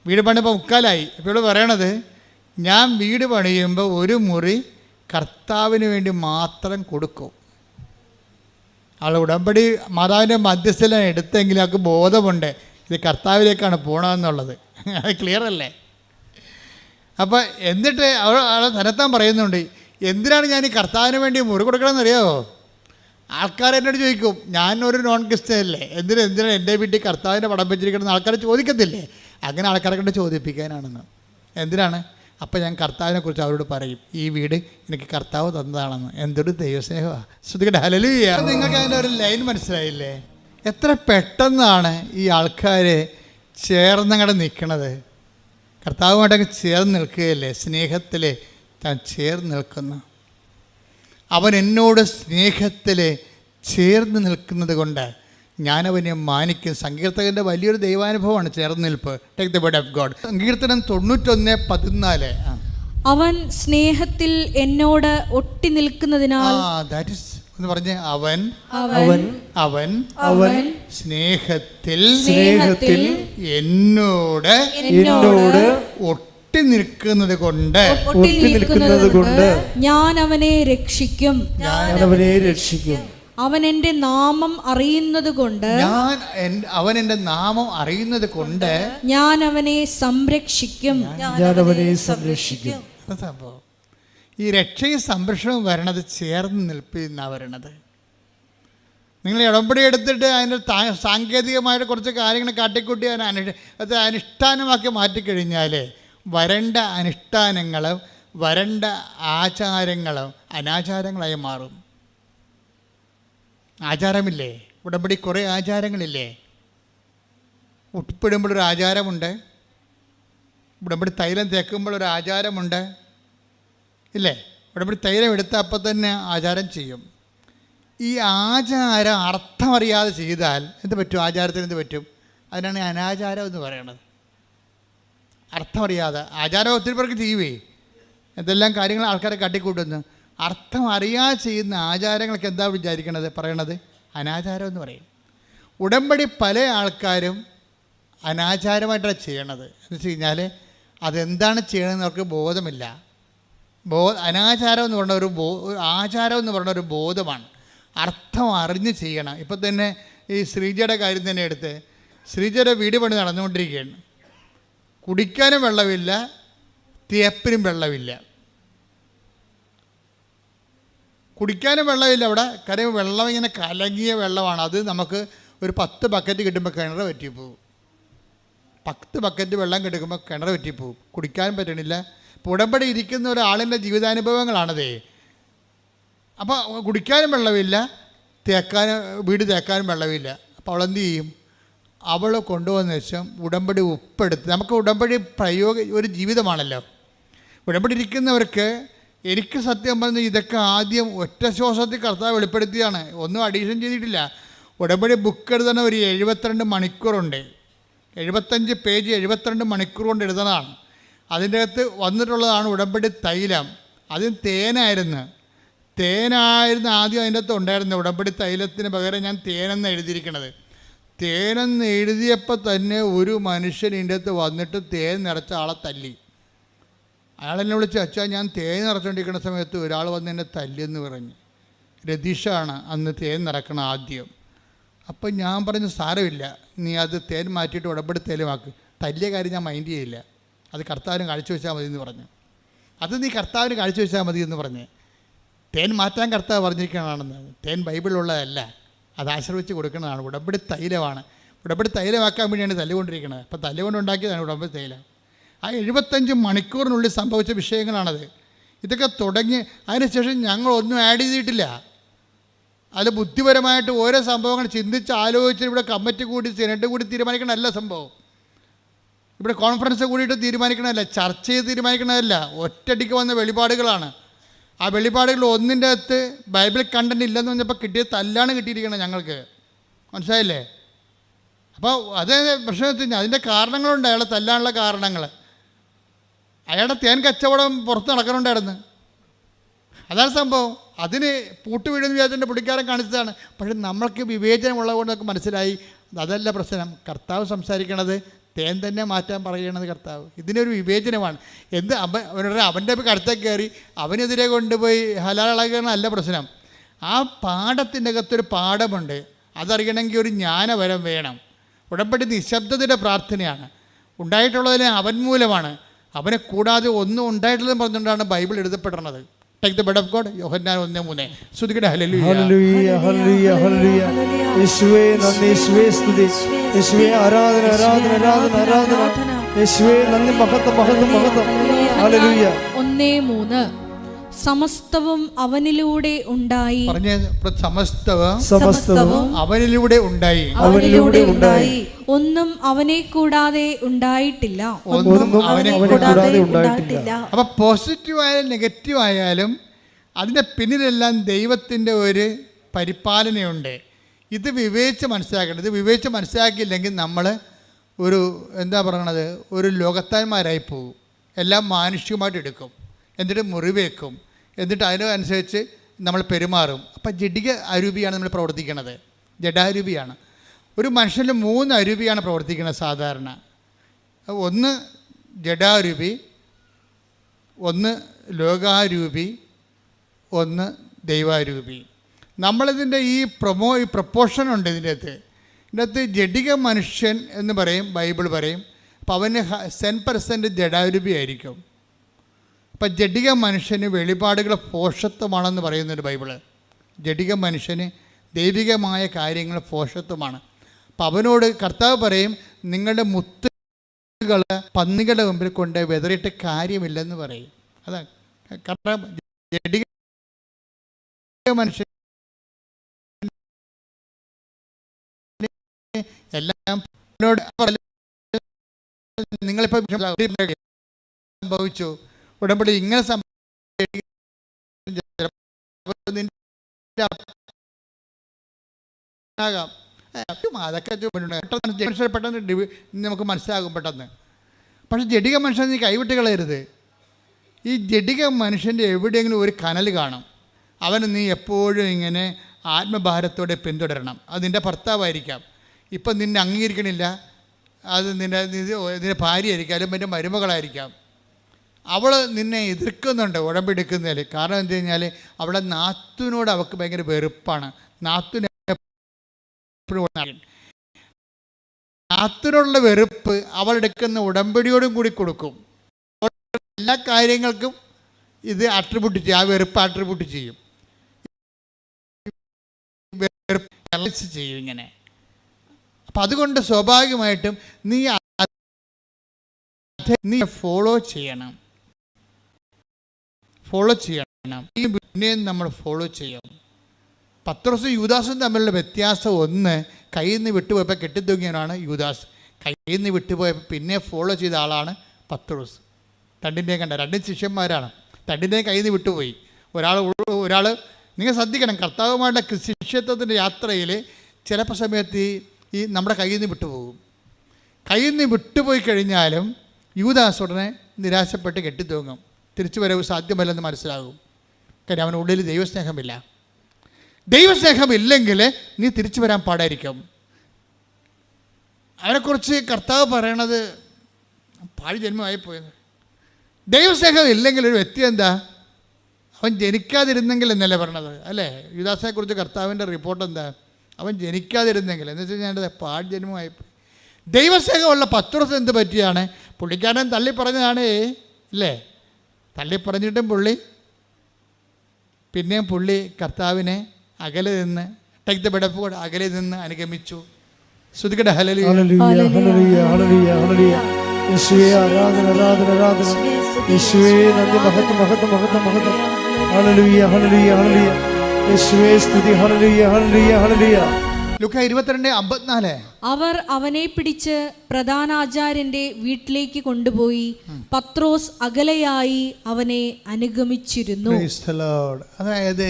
വീട് പണിപ്പോൾ 3/4 ഇപ്പോൾ ഇവിടെ പറയണത്, ഞാൻ വീട് പണിയുമ്പോൾ ഒരു മുറി കർത്താവിന് വേണ്ടി മാത്രം കൊടുക്കും. അവൾ ഉടമ്പടി മാതാവിൻ്റെ മധ്യസ്ഥല എടുത്തെങ്കിലും അവൾക്ക് ബോധമുണ്ട് ഇത് കർത്താവിലേക്കാണ് പോകണമെന്നുള്ളത്. അത് ക്ലിയർ അല്ലേ? അപ്പോൾ എന്നിട്ട് അവൾ തന്നെത്താൻ പറയുന്നുണ്ട്, എന്തിനാണ് ഞാൻ ഈ കർത്താവിന് വേണ്ടി മുറി കൊടുക്കണമെന്നറിയാമോ? ആൾക്കാർ എന്നോട് ചോദിക്കും, ഞാനൊരു നോൺ ക്രിസ്ത്യൻ അല്ലേ, എന്തിനാണ് എൻ്റെ വീട്ടിൽ കർത്താവിൻ്റെ പടം വെച്ചിരിക്കണമെന്ന് ആൾക്കാർ ചോദിക്കത്തില്ലേ? അങ്ങനെ ആൾക്കാരെ കൊണ്ട് ചോദിപ്പിക്കാനാണെന്ന്. എന്തിനാണ്? അപ്പം ഞാൻ കർത്താവിനെക്കുറിച്ച് അവരോട് പറയും, ഈ വീട് എനിക്ക് കർത്താവ് തന്നതാണെന്ന്. എന്തൊരു ദൈവസ്നേഹമാണ്! ശ്രദ്ധിക്കട്ടെ, ഹല്ലേലൂയ. നിങ്ങൾക്ക് അതിൻ്റെ ഒരു ലൈൻ മനസ്സിലായില്ലേ? എത്ര പെട്ടെന്നാണ് ഈ ആൾക്കാർ ചേർന്നങ്ങടെ നിൽക്കണത്. കർത്താവുമായിട്ടൊക്കെ ചേർന്ന് നിൽക്കുകയല്ലേ, സ്നേഹത്തിൽ താൻ ചേർന്ന് നിൽക്കുന്നു. അവൻ എന്നോട് സ്നേഹത്തിൽ ചേർന്ന് നിൽക്കുന്നത് കൊണ്ട് ഞാനവനെ മാനിക്കും. സങ്കീർത്തകൻ്റെ വലിയൊരു ദൈവാനുഭവമാണ് ചേർന്ന് നിൽപ്പ്. Take the word of God. സങ്കീർത്തനം 91:14. അവൻ സ്നേഹത്തിൽ എന്നോട് ഒട്ടി നിൽക്കുന്നതിനാൽ. ദാറ്റ് ഈസ് എന്ന് പറഞ്ഞ്, അവൻ സ്നേഹത്തിൽ എന്നോട് ഒട്ടി നിൽക്കുന്നത് കൊണ്ട് ഞാൻ അവനെ രക്ഷിക്കും. അവൻ എൻ്റെ നാമം അറിയുന്നത് കൊണ്ട് അവൻ എൻ്റെ നാമം അറിയുന്നത് കൊണ്ട് ഞാൻ അവനെ സംരക്ഷിക്കും. സംഭവം ഈ രക്ഷയും സംരക്ഷണവും വരണത് ചേർന്ന് നിൽപ്പിന്നാണ് വരണത്. നിങ്ങൾ ഉടമ്പടി എടുത്തിട്ട് അതിൻ്റെ സാങ്കേതികമായിട്ട് കുറച്ച് കാര്യങ്ങൾ കാട്ടിക്കൂട്ടി അത് അനുഷ്ഠാനമാക്കി മാറ്റിക്കഴിഞ്ഞാൽ വരണ്ട അനുഷ്ഠാനങ്ങളും വരണ്ട ആചാരങ്ങളും അനാചാരങ്ങളായി മാറും. ആചാരമില്ലേ? ഉടമ്പടി കുറേ ആചാരങ്ങളില്ലേ? ഉപ്പിടുമ്പോഴൊരു ആചാരമുണ്ട്, ഉടമ്പടി തൈലം തേക്കുമ്പോഴൊരു ആചാരമുണ്ട് ഇല്ലേ? ഉടമ്പടി തൈലം എടുത്ത അപ്പം തന്നെ ആചാരം ചെയ്യും. ഈ ആചാരം അർത്ഥം അറിയാതെ ചെയ്താൽ എന്ത് പറ്റും? ആചാരത്തിന് എന്ത് പറ്റും? അതിനാണ് അനാചാരം എന്ന് പറയണത്. അർത്ഥം അറിയാതെ ആചാരം ഒത്തിരി പേർക്ക് ചെയ്യുവേ, എന്തെല്ലാം കാര്യങ്ങൾ ആൾക്കാരെ കാട്ടിക്കൂട്ടുന്നു. അർത്ഥം അറിയാതെ ചെയ്യുന്ന ആചാരങ്ങൾക്ക് എന്താ വിചാരിക്കണത്? പറയണത് അനാചാരം എന്ന് പറയും. ഉടമ്പടി പല ആൾക്കാരും അനാചാരമായിട്ടാണ് ചെയ്യണത്. എന്ന് വെച്ച് കഴിഞ്ഞാൽ അതെന്താണ് ചെയ്യണമെന്ന് അവർക്ക് ബോധമില്ല. അനാചാരം എന്ന് പറഞ്ഞ ഒരു ആചാരം എന്ന് പറഞ്ഞ ഒരു ബോധമാണ്. അർത്ഥം അറിഞ്ഞ് ചെയ്യണം. ഇപ്പം തന്നെ ഈ ശ്രീജയുടെ കാര്യം തന്നെ എടുത്ത്, ശ്രീജയുടെ വീട് പണി നടന്നുകൊണ്ടിരിക്കുകയാണ്. കുടിക്കാനും വെള്ളമില്ല, തേപ്പിനും വെള്ളമില്ല. കുടിക്കാനും വെള്ളമില്ല അവിടെ. കാര്യം വെള്ളം ഇങ്ങനെ കലങ്ങിയ വെള്ളമാണ്. അത് നമുക്ക് ഒരു 10 ബക്കറ്റ് കിട്ടുമ്പോൾ കിണർ പറ്റിപ്പോവും. 10 ബക്കറ്റ് വെള്ളം കിടക്കുമ്പോൾ കിണർ പറ്റിപ്പോവും. കുടിക്കാനും പറ്റണില്ല. ഇപ്പോൾ ഉടമ്പടി ഇരിക്കുന്ന ഒരാളിൻ്റെ ജീവിതാനുഭവങ്ങളാണതേ. അപ്പോൾ കുടിക്കാനും വെള്ളമില്ല, വീട് തേക്കാനും വെള്ളമില്ല. അപ്പോൾ അവളെന്ത് ചെയ്യും? അവൾ കൊണ്ടുവന്ന ശേഷം ഉടമ്പടി ഉപ്പെടുത്ത്, നമുക്ക് ഉടമ്പടി ഒരു ജീവിതമാണല്ലോ. ഉടമ്പടി ഇരിക്കുന്നവർക്ക് എനിക്ക് സത്യം പറഞ്ഞ് ഇതൊക്കെ ആദ്യം ഒറ്റ ശ്വാസത്തിൽ കർത്താവ് വെളിപ്പെടുത്തിയാണ്, ഒന്നും അഡീഷൻ ചെയ്തിട്ടില്ല. ഉടമ്പടി ബുക്ക് എഴുതണ ഒരു 72 മണിക്കൂറുണ്ട്. 75 പേജ് 72 മണിക്കൂർ കൊണ്ട് എഴുതണതാണ്. അതിൻ്റെ അകത്ത് വന്നിട്ടുള്ളതാണ് ഉടമ്പടി തൈലം. ആദ്യം തേനായിരുന്നു ആദ്യം അതിൻ്റെ അകത്ത് ഉണ്ടായിരുന്നത്. ഉടമ്പടി തൈലത്തിന് പകരം ഞാൻ തേനെന്ന് എഴുതിയിരിക്കണത്. തേനെന്ന് എഴുതിയപ്പോൾ തന്നെ ഒരു മനുഷ്യൻ ഇതിൻ്റെ അകത്ത് വന്നിട്ട് തേൻ നിറച്ച ആളെ തല്ലി. അയാളെന്നെ വിളിച്ച്, അച്ഛാ ഞാൻ തേൻ നിറച്ചുകൊണ്ടിരിക്കുന്ന സമയത്ത് ഒരാൾ വന്ന് എന്നെ തല്ലിയെന്ന് പറഞ്ഞ്. രതീഷാണ് അന്ന് തേൻ നിറക്കണം ആദ്യം. അപ്പം ഞാൻ പറഞ്ഞു, സാരമില്ല, നീ അത് തേൻ മാറ്റിയിട്ട് ഉടമ്പടി തേലുമാക്ക്. തല്ലിയ കാര്യം ഞാൻ മൈൻഡ് ചെയ്യില്ല, അത് കർത്താവിന് കാഴ്ച വെച്ചാൽ മതി എന്ന് പറഞ്ഞു. അത് നീ കർത്താവിന് കാഴ്ച വെച്ചാൽ മതി എന്ന് പറഞ്ഞ്. തേൻ മാറ്റാൻ കർത്താവ് പറഞ്ഞിരിക്കണമെന്ന്. തേൻ ബൈബിളിലുള്ളതല്ല, അത് ആശ്രയിച്ച് കൊടുക്കുന്നതാണ്. ഉടമ്പടി തൈലമാണ്. ഉടമ്പടി തൈലമാക്കാൻ വേണ്ടിയാണ് തല്ലുകൊണ്ടിരിക്കുന്നത്. അപ്പം തല്ലുകൊണ്ടുണ്ടാക്കിയതാണ് ഉടമ്പടി തൈലം. ആ 75 മണിക്കൂറിനുള്ളിൽ സംഭവിച്ച വിഷയങ്ങളാണത്. ഇതൊക്കെ തുടങ്ങി അതിനുശേഷം ഞങ്ങളൊന്നും ആഡ് ചെയ്തിട്ടില്ല. അത് ബുദ്ധിപരമായിട്ട് ഓരോ സംഭവങ്ങൾ ചിന്തിച്ച് ആലോചിച്ച് ഇവിടെ കമ്മിറ്റി കൂടി സെനറ്റ് കൂടി തീരുമാനിക്കണമല്ല സംഭവം. ഇവിടെ കോൺഫറൻസ് കൂടിയിട്ട് തീരുമാനിക്കണമല്ല, ചർച്ച ചെയ്ത് തീരുമാനിക്കണമല്ല. ഒറ്റയടിക്ക് വന്ന വെളിപാടുകളാണ്. ആ വെളിപാടുകൾ ഒന്നിൻ്റെ അകത്ത് ബൈബിൾ കണ്ടന്റ് ഇല്ലെന്ന് പറഞ്ഞപ്പോൾ കിട്ടിയ തല്ലാണ് കിട്ടിയിരിക്കണം ഞങ്ങൾക്ക്. മനസ്സിലായില്ലേ? അപ്പോൾ അതേ പ്രശ്നത്തിന് അതിൻ്റെ കാരണങ്ങളുണ്ട്. അയാളെ തല്ലാനുള്ള കാരണങ്ങൾ. അയാളുടെ തേൻ കച്ചവടം പുറത്ത് നടക്കണുണ്ടായിരുന്നു. അതാണ് സംഭവം. അതിന് പൂട്ടുവീഴുന്ന വിചാരിച്ചതിൻ്റെ പുള്ളിക്കാരൻ കാണിച്ചതാണ്. പക്ഷേ നമ്മൾക്ക് വിവേചനമുള്ളത് കൊണ്ട് നമുക്ക് മനസ്സിലായി അതല്ല പ്രശ്നം. കർത്താവ് സംസാരിക്കണത് തേൻ തന്നെ മാറ്റാൻ പറയണത് കർത്താവ്. ഇതിനൊരു വിവേചനമാണ്. അവൻ്റെ കടുത്തേക്ക് കയറി അവനെതിരെ കൊണ്ടുപോയി ഹലാളാകണമല്ല പ്രശ്നം. ആ പാഠത്തിൻ്റെ അകത്തൊരു പാഠമുണ്ട്. അതറിയണമെങ്കിൽ ഒരു ജ്ഞാനവരം വേണം. ഉടമ്പടി നിശബ്ദതയുടെ പ്രാർത്ഥനയാണ്. ഉണ്ടായിട്ടുള്ളതിന് അവൻ മൂലമാണ്. അവനെ കൂടാതെ ഒന്നും ഉണ്ടായിട്ടില്ലെന്ന് പറഞ്ഞുകൊണ്ടാണ് ബൈബിൾ എഴുതപ്പെടുന്നത്. Take the word of God, യോഹന്നാൻ 1:3. ശ്രുതികട ഹല്ലേലൂയ ഹല്ലേലൂയ ഹല്ലേലൂയ ഹല്ലേലൂയ. യേശുവേ നന്ദി, യേശുവേ സ്തുതി, യേശുവേ ആരാധന ആരാധന ആരാധന ആരാധന. യേശുവേ നന്ദി, മഹത്വം മഹത്വം മഹത്വം. ഹല്ലേലൂയ. 1:3. സമസ്തവും അവനിലൂടെ ഉണ്ടായി. പറഞ്ഞ സമസ്തവും അവനിലൂടെ ഉണ്ടായി. ഒന്നും അവനെ കൂടാതെ ഉണ്ടായിട്ടില്ല. അപ്പൊ പോസിറ്റീവ് ആയാലും നെഗറ്റീവ് ആയാലും അതിൻ്റെ പിന്നിലെല്ലാം ദൈവത്തിൻ്റെ ഒരു പരിപാലനയുണ്ട്. ഇത് വിവേചിച്ച് മനസ്സിലാക്കണം. ഇത് വിവേചിച്ച് മനസ്സിലാക്കിയില്ലെങ്കിൽ നമ്മൾ ഒരു എന്താ പറയണത്, ഒരു ലോകത്താന്മാരായി പോകും. എല്ലാം മാനുഷികമായിട്ട് എടുക്കും, എന്നിട്ട് മുറിവേക്കും, എന്നിട്ട് അതിനനുസരിച്ച് നമ്മൾ പെരുമാറും. അപ്പം ജഡിക അരൂപിയാണ് നമ്മൾ പ്രവർത്തിക്കുന്നത്. ജഡാരൂപിയാണ്. ഒരു മനുഷ്യനിൽ 3 അരൂപിയാണ് പ്രവർത്തിക്കുന്നത് സാധാരണ. ഒന്ന് ജഡാരൂപി, ഒന്ന് ലോകാരൂപി, ഒന്ന് ദൈവാരൂപി. നമ്മളിതിൻ്റെ ഈ പ്രപ്പോർഷൻ ഉണ്ട് ഇതിൻ്റെ അകത്ത് ജഡിക മനുഷ്യൻ എന്ന് പറയും, ബൈബിൾ പറയും. അപ്പോൾ അവന് 10% ജഡാരൂപി ആയിരിക്കും. അപ്പം ജഡിക മനുഷ്യന് വെളിപാടുകൾ പോഷത്വമാണെന്ന് പറയുന്നുണ്ട് ബൈബിള്. ജഡിക മനുഷ്യന് ദൈവികമായ കാര്യങ്ങൾ പോഷത്വമാണ്. അപ്പം അവനോട് കർത്താവ് പറയും, നിങ്ങളുടെ മുത്തുകൾ പന്നികളുടെ മുമ്പിൽ കൊണ്ട് വെതറിയിട്ട് കാര്യമില്ലെന്ന് പറയും. അതാ കാരണം ജഡിക മനുഷ്യൻ എല്ലാം നിങ്ങളിപ്പോൾ സംഭവിച്ചു, ഉടമ്പടി ഇങ്ങനെ ആകാം, അതൊക്കെ പെട്ടെന്ന് നമുക്ക് മനസ്സിലാകും പെട്ടെന്ന്. പക്ഷെ ജഡിക മനുഷ്യൻ നീ കൈവിട്ട് കളയരുത്. ഈ ജഡിക മനുഷ്യൻ്റെ എവിടെയെങ്കിലും ഒരു കനൽ കാണും, അവന് നീ എപ്പോഴും ഇങ്ങനെ ആത്മഭാരത്തോടെ പിന്തുടരണം. അത് നിൻ്റെ ഭർത്താവായിരിക്കാം, ഇപ്പം നിന്നെ അംഗീകരിക്കണില്ല, അത് നിൻ്റെ ഭാര്യയായിരിക്കാം, അല്ലെങ്കിൽ എൻ്റെ മരുമകളായിരിക്കാം. അവൾ നിന്നെ എതിർക്കുന്നുണ്ട് ഉടമ്പെടുക്കുന്നതിൽ. കാരണം എന്താ കഴിഞ്ഞാൽ അവളെ നാത്തുവിനോട് അവൾക്ക് ഭയങ്കര വെറുപ്പാണ്. നാത്തുവിനുള്ള വെറുപ്പ് അവളെടുക്കുന്ന ഉടമ്പടിയോടും കൂടി കൊടുക്കും. എല്ലാ കാര്യങ്ങൾക്കും ഇത് അട്രിബ്യൂട്ട് ചെയ്യും, ആ വെറുപ്പ് അട്രിബ്യൂട്ട് ചെയ്യും, ചെയ്യും ഇങ്ങനെ. അപ്പം അതുകൊണ്ട് സ്വാഭാവികമായിട്ടും നീ ഫോളോ ചെയ്യണം. ഈ പിന്നെയും നമ്മൾ ഫോളോ ചെയ്യണം. പത്രോസും യൂദാസും തമ്മിലുള്ള വ്യത്യാസം ഒന്ന്, കയ്യിൽ നിന്ന് വിട്ടുപോയപ്പോൾ കെട്ടിത്തൂങ്ങിയവനാണ് യൂദാസ്. കയ്യിൽ നിന്ന് വിട്ടുപോയപ്പോൾ പിന്നെ ഫോളോ ചെയ്ത ആളാണ് പത്രോസ്. രണ്ടിൻ്റെയും കണ്ട, രണ്ടും ശിഷ്യന്മാരാണ്. രണ്ടിൻ്റെയും കയ്യിൽ നിന്ന് വിട്ടുപോയി. ഒരാൾ നിങ്ങൾ ശ്രദ്ധിക്കണം, കർത്താവുമായിട്ടുള്ള ശിഷ്യത്വത്തിൻ്റെ യാത്രയിൽ ചിലപ്പോൾ സമയത്ത് ഈ നമ്മുടെ കയ്യിൽ നിന്ന് വിട്ടുപോകും. കയ്യിൽ നിന്ന് വിട്ടുപോയി കഴിഞ്ഞാലും യൂദാസ് ഉടനെ നിരാശപ്പെട്ട് കെട്ടിത്തൂങ്ങും. തിരിച്ചു വരവ് സാധ്യമല്ലെന്ന് മനസ്സിലാകും. കാര്യം അവനുള്ളിൽ ദൈവസ്നേഹമില്ല. ദൈവസ്നേഹമില്ലെങ്കിൽ നീ തിരിച്ചു വരാൻ പാടായിരിക്കും. അവനെക്കുറിച്ച് കർത്താവ് പറയണത് പാഴ് ജന്മമായി പോയത്. ദൈവസ്നേഹം ഇല്ലെങ്കിൽ ഒരു വ്യക്തി എന്താ, അവൻ ജനിക്കാതിരുന്നെങ്കിൽ എന്നല്ലേ പറഞ്ഞത് അല്ലേ? യൂദാസിനെക്കുറിച്ച് കർത്താവിൻ്റെ റിപ്പോർട്ട് എന്താ, അവൻ ജനിക്കാതിരുന്നെങ്കിൽ എന്ന് വെച്ച് കഴിഞ്ഞാൽ പാഴ് ജന്മമായിപ്പോയി. ദൈവസ്നേഹമുള്ള പത്രോസ് എന്ത് പറ്റിയാണ്, പുള്ളിക്കാരൻ തള്ളി പറഞ്ഞതാണ് ഇല്ലേ? തള്ളി പറഞ്ഞിട്ടും പിന്നെയും പുള്ളി കർത്താവിനെ അകലെ നിന്ന് അകലെ നിന്ന് അനുഗമിച്ചു. ശ്രുതികട ഹല്ലേലൂയ ഹല്ലേലൂയ ഹല്ലേലൂയ ഹല്ലേലൂയ. യേശുവേ ആരാധന ആരാധന ആരാധന. യേശുവേ നന്ദി, മഹത്വം മഹത്വം മഹത്വം മഹത്വം. ഹല്ലേലൂയ ഹല്ലേലൂയ ഹല്ലേലൂയ. യേശുവേ സ്തുതി. ഹല്ലേലൂയ ഹല്ലേലൂയ ഹല്ലേലൂയ. ലൂക്കാ 22:54. അവർ അവനെ പിടിച്ച് പ്രധാനാചാര്യന്റെ വീട്ടിലേക്ക് കൊണ്ടുപോയി പത്രോസ് അകലെയായി അവനെ അനുഗമിച്ചിരുന്നു. അതായത്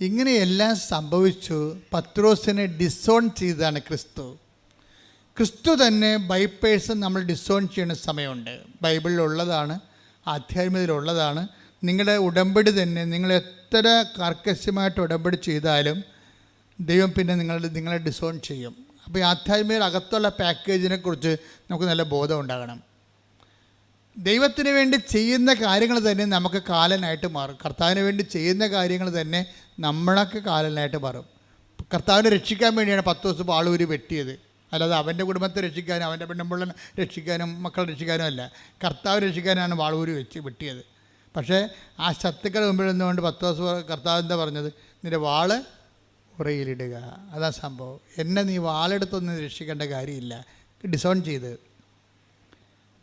ഇങ്ങനെയെല്ലാം സംഭവിച്ചു. പത്രോസിനെ ഡിസോൺ ചെയ്തതാണ് ക്രിസ്തു തന്നെ. ബൈ പേഴ്സൺ നമ്മൾ ഡിസോൺ ചെയ്യുന്ന സമയമുണ്ട്. ബൈബിളിലുള്ളതാണ്, ആധ്യാത്മികതയിലുള്ളതാണ്. നിങ്ങളുടെ ഉടമ്പടി തന്നെ നിങ്ങൾ എത്ര കർക്കശമായിട്ട് ഉടമ്പടി ചെയ്താലും ദൈവം പിന്നെ നിങ്ങളെ ഡിസോൺ ചെയ്യും. അപ്പോൾ ഈ ആധ്യാത്മിക അകത്തുള്ള പാക്കേജിനെ കുറിച്ച് നമുക്ക് നല്ല ബോധം ഉണ്ടാകണം. ദൈവത്തിന് വേണ്ടി ചെയ്യുന്ന കാര്യങ്ങൾ തന്നെ നമുക്ക് കാലനായിട്ട് മാറും. കർത്താവിന് വേണ്ടി ചെയ്യുന്ന കാര്യങ്ങൾ തന്നെ നമ്മളൊക്കെ കാലനായിട്ട് മാറും. കർത്താവിനെ രക്ഷിക്കാൻ വേണ്ടിയാണ് 10 ദിവസം പാളൂരി വെട്ടിയത്, അല്ലാതെ അവൻ്റെ കുടുംബത്തെ രക്ഷിക്കാനും അവൻ്റെ പെണ്ണുമ്പിള്ളനെ രക്ഷിക്കാനും മക്കളെ രക്ഷിക്കാനും അല്ല. കർത്താവ് രക്ഷിക്കാനാണ് വാളൂരി വെട്ടിയത്. പക്ഷേ ആ ശത്രുക്കളുടെ മുമ്പിൽ നിന്നുകൊണ്ട് 10 ദിവസം കർത്താവ് എന്താ പറഞ്ഞത്, നിൻ്റെ വാള് ഉറയിലിടുക. അതാ സംഭവം. എന്നെ നീ വാളെടുത്തൊന്നും രക്ഷിക്കേണ്ട കാര്യമില്ല. ഡിസോൺ ചെയ്ത്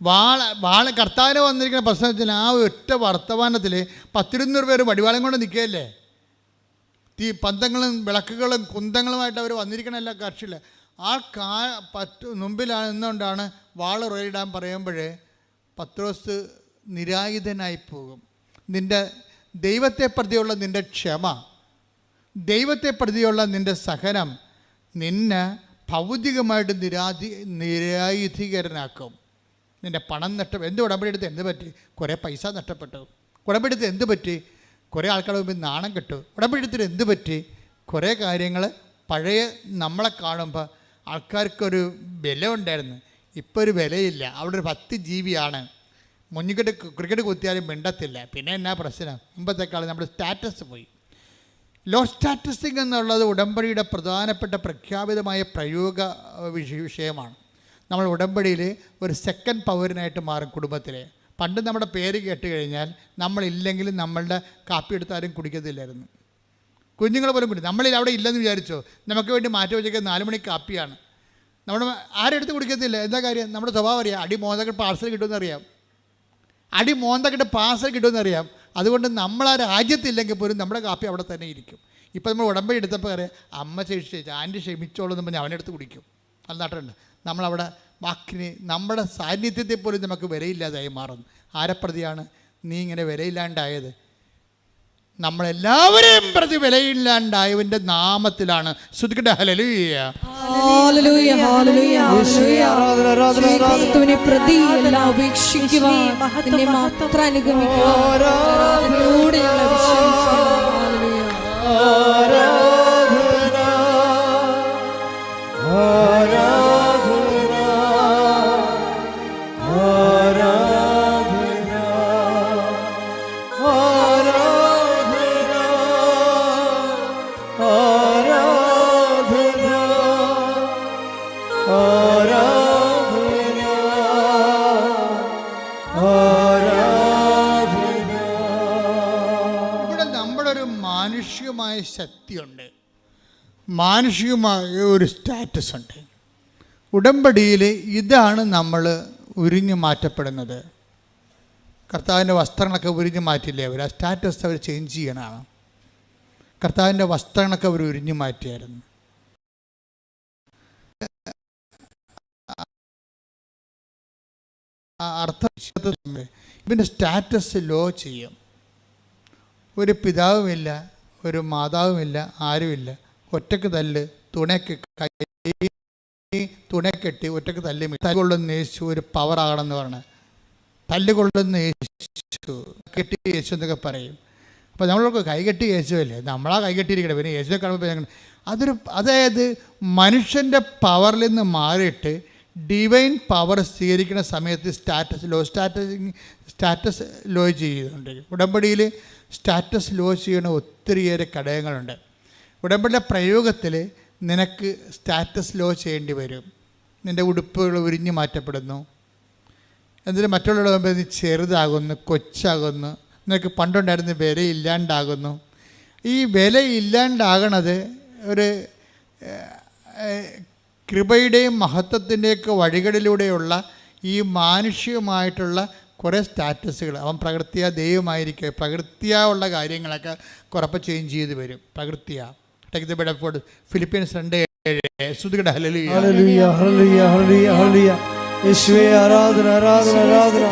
വാള് കർത്താവിന് വന്നിരിക്കുന്ന പ്രശ്നത്തിൽ ആ ഒറ്റ വർത്തമാനത്തിൽ 10-200 പേര് വടിവാളം കൊണ്ട് നിൽക്കുകയല്ലേ. പന്തങ്ങളും വിളക്കുകളും കുന്തങ്ങളുമായിട്ട് അവർ വന്നിരിക്കണമല്ല കക്ഷിയിൽ. ആ മുമ്പിലാണ് നിന്നുകൊണ്ടാണ് വാൾ ഉറയിടാൻ പറയുമ്പോൾ പത്രോസ് നിരായുധനായി പോകും. നിൻ്റെ ദൈവത്തെ പ്രതിയുള്ള നിൻ്റെ ക്ഷമ, ദൈവത്തെ പ്രതിയുള്ള നിൻ്റെ സഹനം നിന്നെ ഭൗതികമായിട്ട് നിരായുധീകരനാക്കും. നിൻ്റെ പണം എന്ത് ഉടമ്പടിയെടുത്ത് എന്ത് പറ്റി? കുറേ പൈസ നഷ്ടപ്പെട്ടു. ഉടമ്പടിയെടുത്ത് എന്ത് പറ്റി? കുറേ ആൾക്കാരുടെ മുമ്പിൽ നാണം കെട്ടു. ഉടമ്പടിയെടുത്തിട്ട് എന്ത് പറ്റി? കുറേ കാര്യങ്ങൾ പഴയ നമ്മളെ കാണുമ്പോൾ ആൾക്കാർക്കൊരു വില ഉണ്ടായിരുന്നു, ഇപ്പോൾ ഒരു വിലയില്ല. അവിടെ ഒരു 10 ജീവിയാണ്. ക്രിക്കറ്റ് കുത്തിയാലും മിണ്ടത്തില്ല. പിന്നെ എന്നാ പ്രശ്നം? മുമ്പത്തെക്കാളും നമ്മുടെ സ്റ്റാറ്റസ് പോയി. ലോ സ്റ്റാറ്റസിങ് എന്നുള്ളത് ഉടമ്പടിയുടെ പ്രധാനപ്പെട്ട പ്രഖ്യാപിതമായ പ്രയോഗ വിഷയമാണ്. നമ്മൾ ഉടമ്പടിയിൽ ഒരു സെക്കൻഡ് പൗരനായിട്ട് മാറും കുടുംബത്തിലെ. പണ്ട് നമ്മുടെ പേര് കേട്ട് കഴിഞ്ഞാൽ നമ്മളില്ലെങ്കിലും നമ്മളുടെ കാപ്പി എടുത്താലും കുടിക്കത്തില്ലായിരുന്നു. കുഞ്ഞുങ്ങൾ പോലും കുടി. നമ്മളിൽ അവിടെ ഇല്ലെന്ന് വിചാരിച്ചോ, നമുക്ക് വേണ്ടി മാറ്റി വെച്ചേക്കുന്നത് 4 മണി കാപ്പിയാണ്. നമ്മുടെ ആരെടുത്ത് കുടിക്കത്തില്ല. എന്താ കാര്യം? നമ്മുടെ സ്വഭാവം അറിയാം. അടി മോന്തക്കിട്ട് പാർസൽ കിട്ടുമെന്നറിയാം. അടി മോന്തക്കിട്ട് പാർസൽ കിട്ടുമെന്നറിയാം. അതുകൊണ്ട് നമ്മൾ ആ രാജ്യത്തില്ലെങ്കിൽ പോലും നമ്മുടെ കാപ്പി അവിടെ തന്നെ ഇരിക്കും. ഇപ്പോൾ നമ്മൾ ഉടമ്പടി എടുത്തപ്പോൾ അറിയാം, അമ്മ ക്ഷമിച്ചു, ആൻറ്റി ക്ഷമിച്ചോളൂ എന്ന് പറഞ്ഞാൽ അവനെടുത്ത് കുടിക്കും. അത് നാട്ടുണ്ട്. നമ്മളവിടെ വാക്കിന് നമ്മുടെ സാന്നിധ്യത്തിൽ പോലും നമുക്ക് വിലയില്ലാതായി മാറുന്നു. ആരെപ്രതിയാണ് നീ ഇങ്ങനെ വിലയില്ലാണ്ടായത്? നമ്മളെല്ലാവരെയും പ്രതി വിലയില്ലാണ്ടായവൻ്റെ നാമത്തിലാണ്. ശ്രുതിക്കട്ടെ ഹല്ലേലൂയ. ഹല്ലേലൂയ, ഹല്ലേലൂയ, ഹല്ലേലൂയ. ക്രിസ്തുവിനെ പ്രതി എല്ലാം ഉപേക്ഷിക്കുവാൻ, നിന്നെ മാത്രം അനുഗമിക്കുവാൻ ആരാധനയോടെ ഞങ്ങൾ അഭിഷേകിക്കുന്നു. മാനുഷികമായ ശക്തിയുണ്ട്, മാനുഷികമായ ഒരു സ്റ്റാറ്റസ് ഉണ്ട്. ഉടമ്പടിയിൽ ഇതാണ് നമ്മൾ ഉരിഞ്ഞു മാറ്റപ്പെടുന്നത്. കർത്താവിൻ്റെ വസ്ത്രങ്ങളൊക്കെ ഉരിഞ്ഞു മാറ്റില്ലേ അവർ? ആ സ്റ്റാറ്റസ് അവർ ചേഞ്ച് ചെയ്യണമാണ്. കർത്താവിൻ്റെ വസ്ത്രങ്ങളൊക്കെ അവർ ഉരിഞ്ഞു മാറ്റിയായിരുന്നു. അർത്ഥം ഇവൻ്റെ സ്റ്റാറ്റസ് ലോ ചെയ്യും. ഒരു പിതാവുമില്ല, ഒരു മാതാവുമില്ല, ആരുമില്ല. ഒറ്റക്ക് തല്ല്, തുണക്കെട്ടി ഒറ്റക്ക് തല്ലി. തല്ലുകൊള്ളുന്ന യേശു ഒരു പവറാകണമെന്ന് പറഞ്ഞ് തല്ലുകൊള്ളുന്ന യേശു, കെട്ടി യേശു എന്നൊക്കെ പറയും. അപ്പോൾ നമ്മളൊക്കെ കൈകെട്ടി യേശുവല്ലേ, നമ്മളാ കൈകെട്ടിയിരിക്കണേ. പിന്നെ യേശുവിനെ കാണുമ്പോൾ അതായത് മനുഷ്യൻ്റെ പവറിൽ നിന്ന് മാറിയിട്ട് ഡിവൈൻ പവർ സ്വീകരിക്കുന്ന സമയത്ത് സ്റ്റാറ്റസ് ലോ ചെയ്യുന്നുണ്ട്. ഉടമ്പടിയിൽ സ്റ്റാറ്റസ് ലോ ചെയ്യുന്ന ഒത്തിരിയേറെ ഘടകങ്ങളുണ്ട്. ഉടമ്പടിയുടെ പ്രയോഗത്തിൽ നിനക്ക് സ്റ്റാറ്റസ് ലോ ചെയ്യേണ്ടി വരും. നിൻ്റെ ഉടുപ്പുകൾ ഉരിഞ്ഞു മാറ്റപ്പെടുന്നു. എന്നിട്ട് മറ്റുള്ളവരുടെ മുമ്പ് നീ ചെറുതാകുന്നു, കൊച്ചാകുന്നു. നിനക്ക് പണ്ടുണ്ടായിരുന്ന വിലയില്ലാണ്ടാകുന്നു. ഈ വിലയില്ലാണ്ടാകണത് ഒരു കൃപയുടെയും മഹത്വത്തിൻ്റെയൊക്കെ വഴികളിലൂടെയുള്ള ഈ മാനുഷികമായിട്ടുള്ള കുറേ സ്റ്റാറ്റസുകൾ. അവൻ പ്രകൃത്യാ ദൈവമായിരിക്കുക, പ്രകൃത്യാ ഉള്ള കാര്യങ്ങളൊക്കെ കുറപ്പം ചേഞ്ച് ചെയ്ത് വരും. പ്രകൃത്യാ take the word of God. Philippians 2:7. ശ്രുതികട ഹല്ലേലൂയ, ഹല്ലേലൂയ, ഹല്ലേലൂയ, ഹല്ലേലൂയ, ഹല്ലേലൂയ. യേശുവേ ആരാധന, ആരാധന, ആരാധന.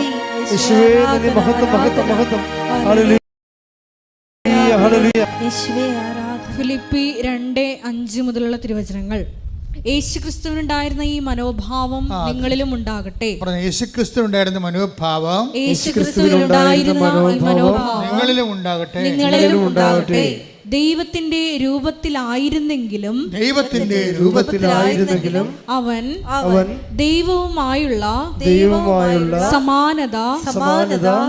യേശുവേ നിന്റെ മഹത്വം, മഹത്വം, മഹത്വം. ഹല്ലേലൂയ, ഹല്ലേലൂയ. യേശുവേ ആരാധന. ഫിലിപ്പി 2:5 മുതലുള്ള തിരുവചനങ്ങൾ. യേശുക്രിസ്തുവിനുണ്ടായിരുന്ന ഈ മനോഭാവം നിങ്ങളിലും ഉണ്ടാകട്ടെ. യേശുക്രിസ്തുവിനുണ്ടായിരുന്ന മനോഭാവം യേശുക്രിസ്തുവിനുണ്ടായിരുന്ന മനോഭാവം നിങ്ങളിലും ഉണ്ടാകട്ടെ, നിങ്ങളിലും ഉണ്ടാകട്ടെ. ദൈവത്തിന്റെ രൂപത്തിലായിരുന്നെങ്കിലും അവൻ ദൈവവുമായുള്ള സമാനത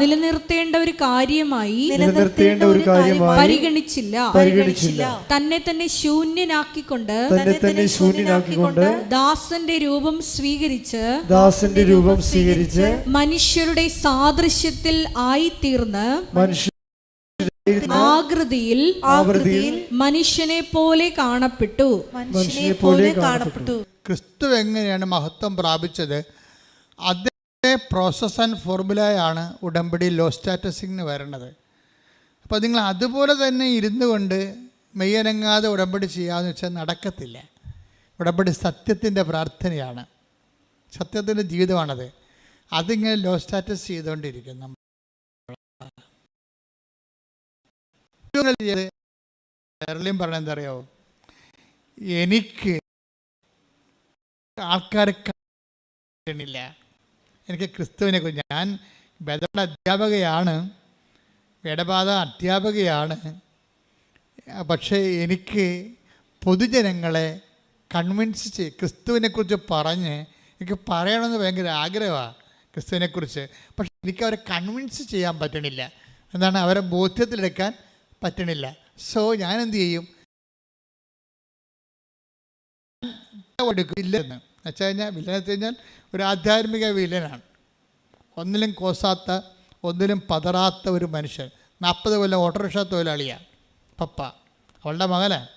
നിലനിർത്തേണ്ട ഒരു കാര്യമായി പരിഗണിച്ചില്ല. തന്നെ തന്നെ ശൂന്യനാക്കിക്കൊണ്ട് ദാസന്റെ രൂപം സ്വീകരിച്ച് മനുഷ്യരുടെ സാദൃശ്യത്തിൽ ആയിത്തീർന്ന് ആകൃതിയിൽ മനുഷ്യനെ പോലെ കാണപ്പെട്ടു. ക്രിസ്തു എങ്ങനെയാണ് മഹത്വം പ്രാപിച്ചത്? അതേ പ്രോസസ് ആൻഡ് ഫോർമുലയാണ് ഉടമ്പടി ലോ സ്റ്റാറ്റസിന് വരണത്. അപ്പോൾ നിങ്ങൾ അതുപോലെ തന്നെ ഇരുന്നു കൊണ്ട് മെയ്യനങ്ങാതെ ഉടമ്പടി ചെയ്യാമെന്ന് വെച്ചാൽ നടക്കത്തില്ല. ഉടമ്പടി സത്യത്തിൻ്റെ പ്രാർത്ഥനയാണ്, സത്യത്തിൻ്റെ ജീവിതമാണത്. അതിങ്ങനെ ലോ സ്റ്റാറ്റസ് ചെയ്തുകൊണ്ടിരിക്കും. നമ്മൾ പറഞ്ഞ എന്താ അറിയാമോ? എനിക്ക് ആൾക്കാരെ കാണില്ല. എനിക്ക് ക്രിസ്തുവിനെ കുറിച്ച്, ഞാൻ വേദപാഠ അധ്യാപകയാണ്. പക്ഷേ എനിക്ക് പൊതുജനങ്ങളെ കൺവിൻസ് ക്രിസ്തുവിനെക്കുറിച്ച് പറഞ്ഞ് എനിക്ക് പറയണമെന്ന് ഭയങ്കര ആഗ്രഹമാണ് ക്രിസ്തുവിനെക്കുറിച്ച്. പക്ഷെ എനിക്ക് അവരെ കൺവിൻസ് ചെയ്യാൻ പറ്റണില്ല. എന്താണ്, അവരെ ബോധ്യത്തിലെടുക്കാൻ പറ്റണില്ല. സോ ഞാൻ എന്ത് ചെയ്യും, വില്ലൻ വെച്ച് കഴിഞ്ഞാൽ, വില്ലൻ വെച്ച് കഴിഞ്ഞാൽ ഒരു ആധ്യാത്മിക വില്ലനാണ്. ഒന്നിലും കോസാത്ത, ഒന്നിലും പതറാത്ത ഒരു മനുഷ്യൻ. 40 കൊല്ലം ഓട്ടോറിക്ഷ തൊഴിലാളിയാണ് പപ്പ, അവളുടെ മകനാണ്.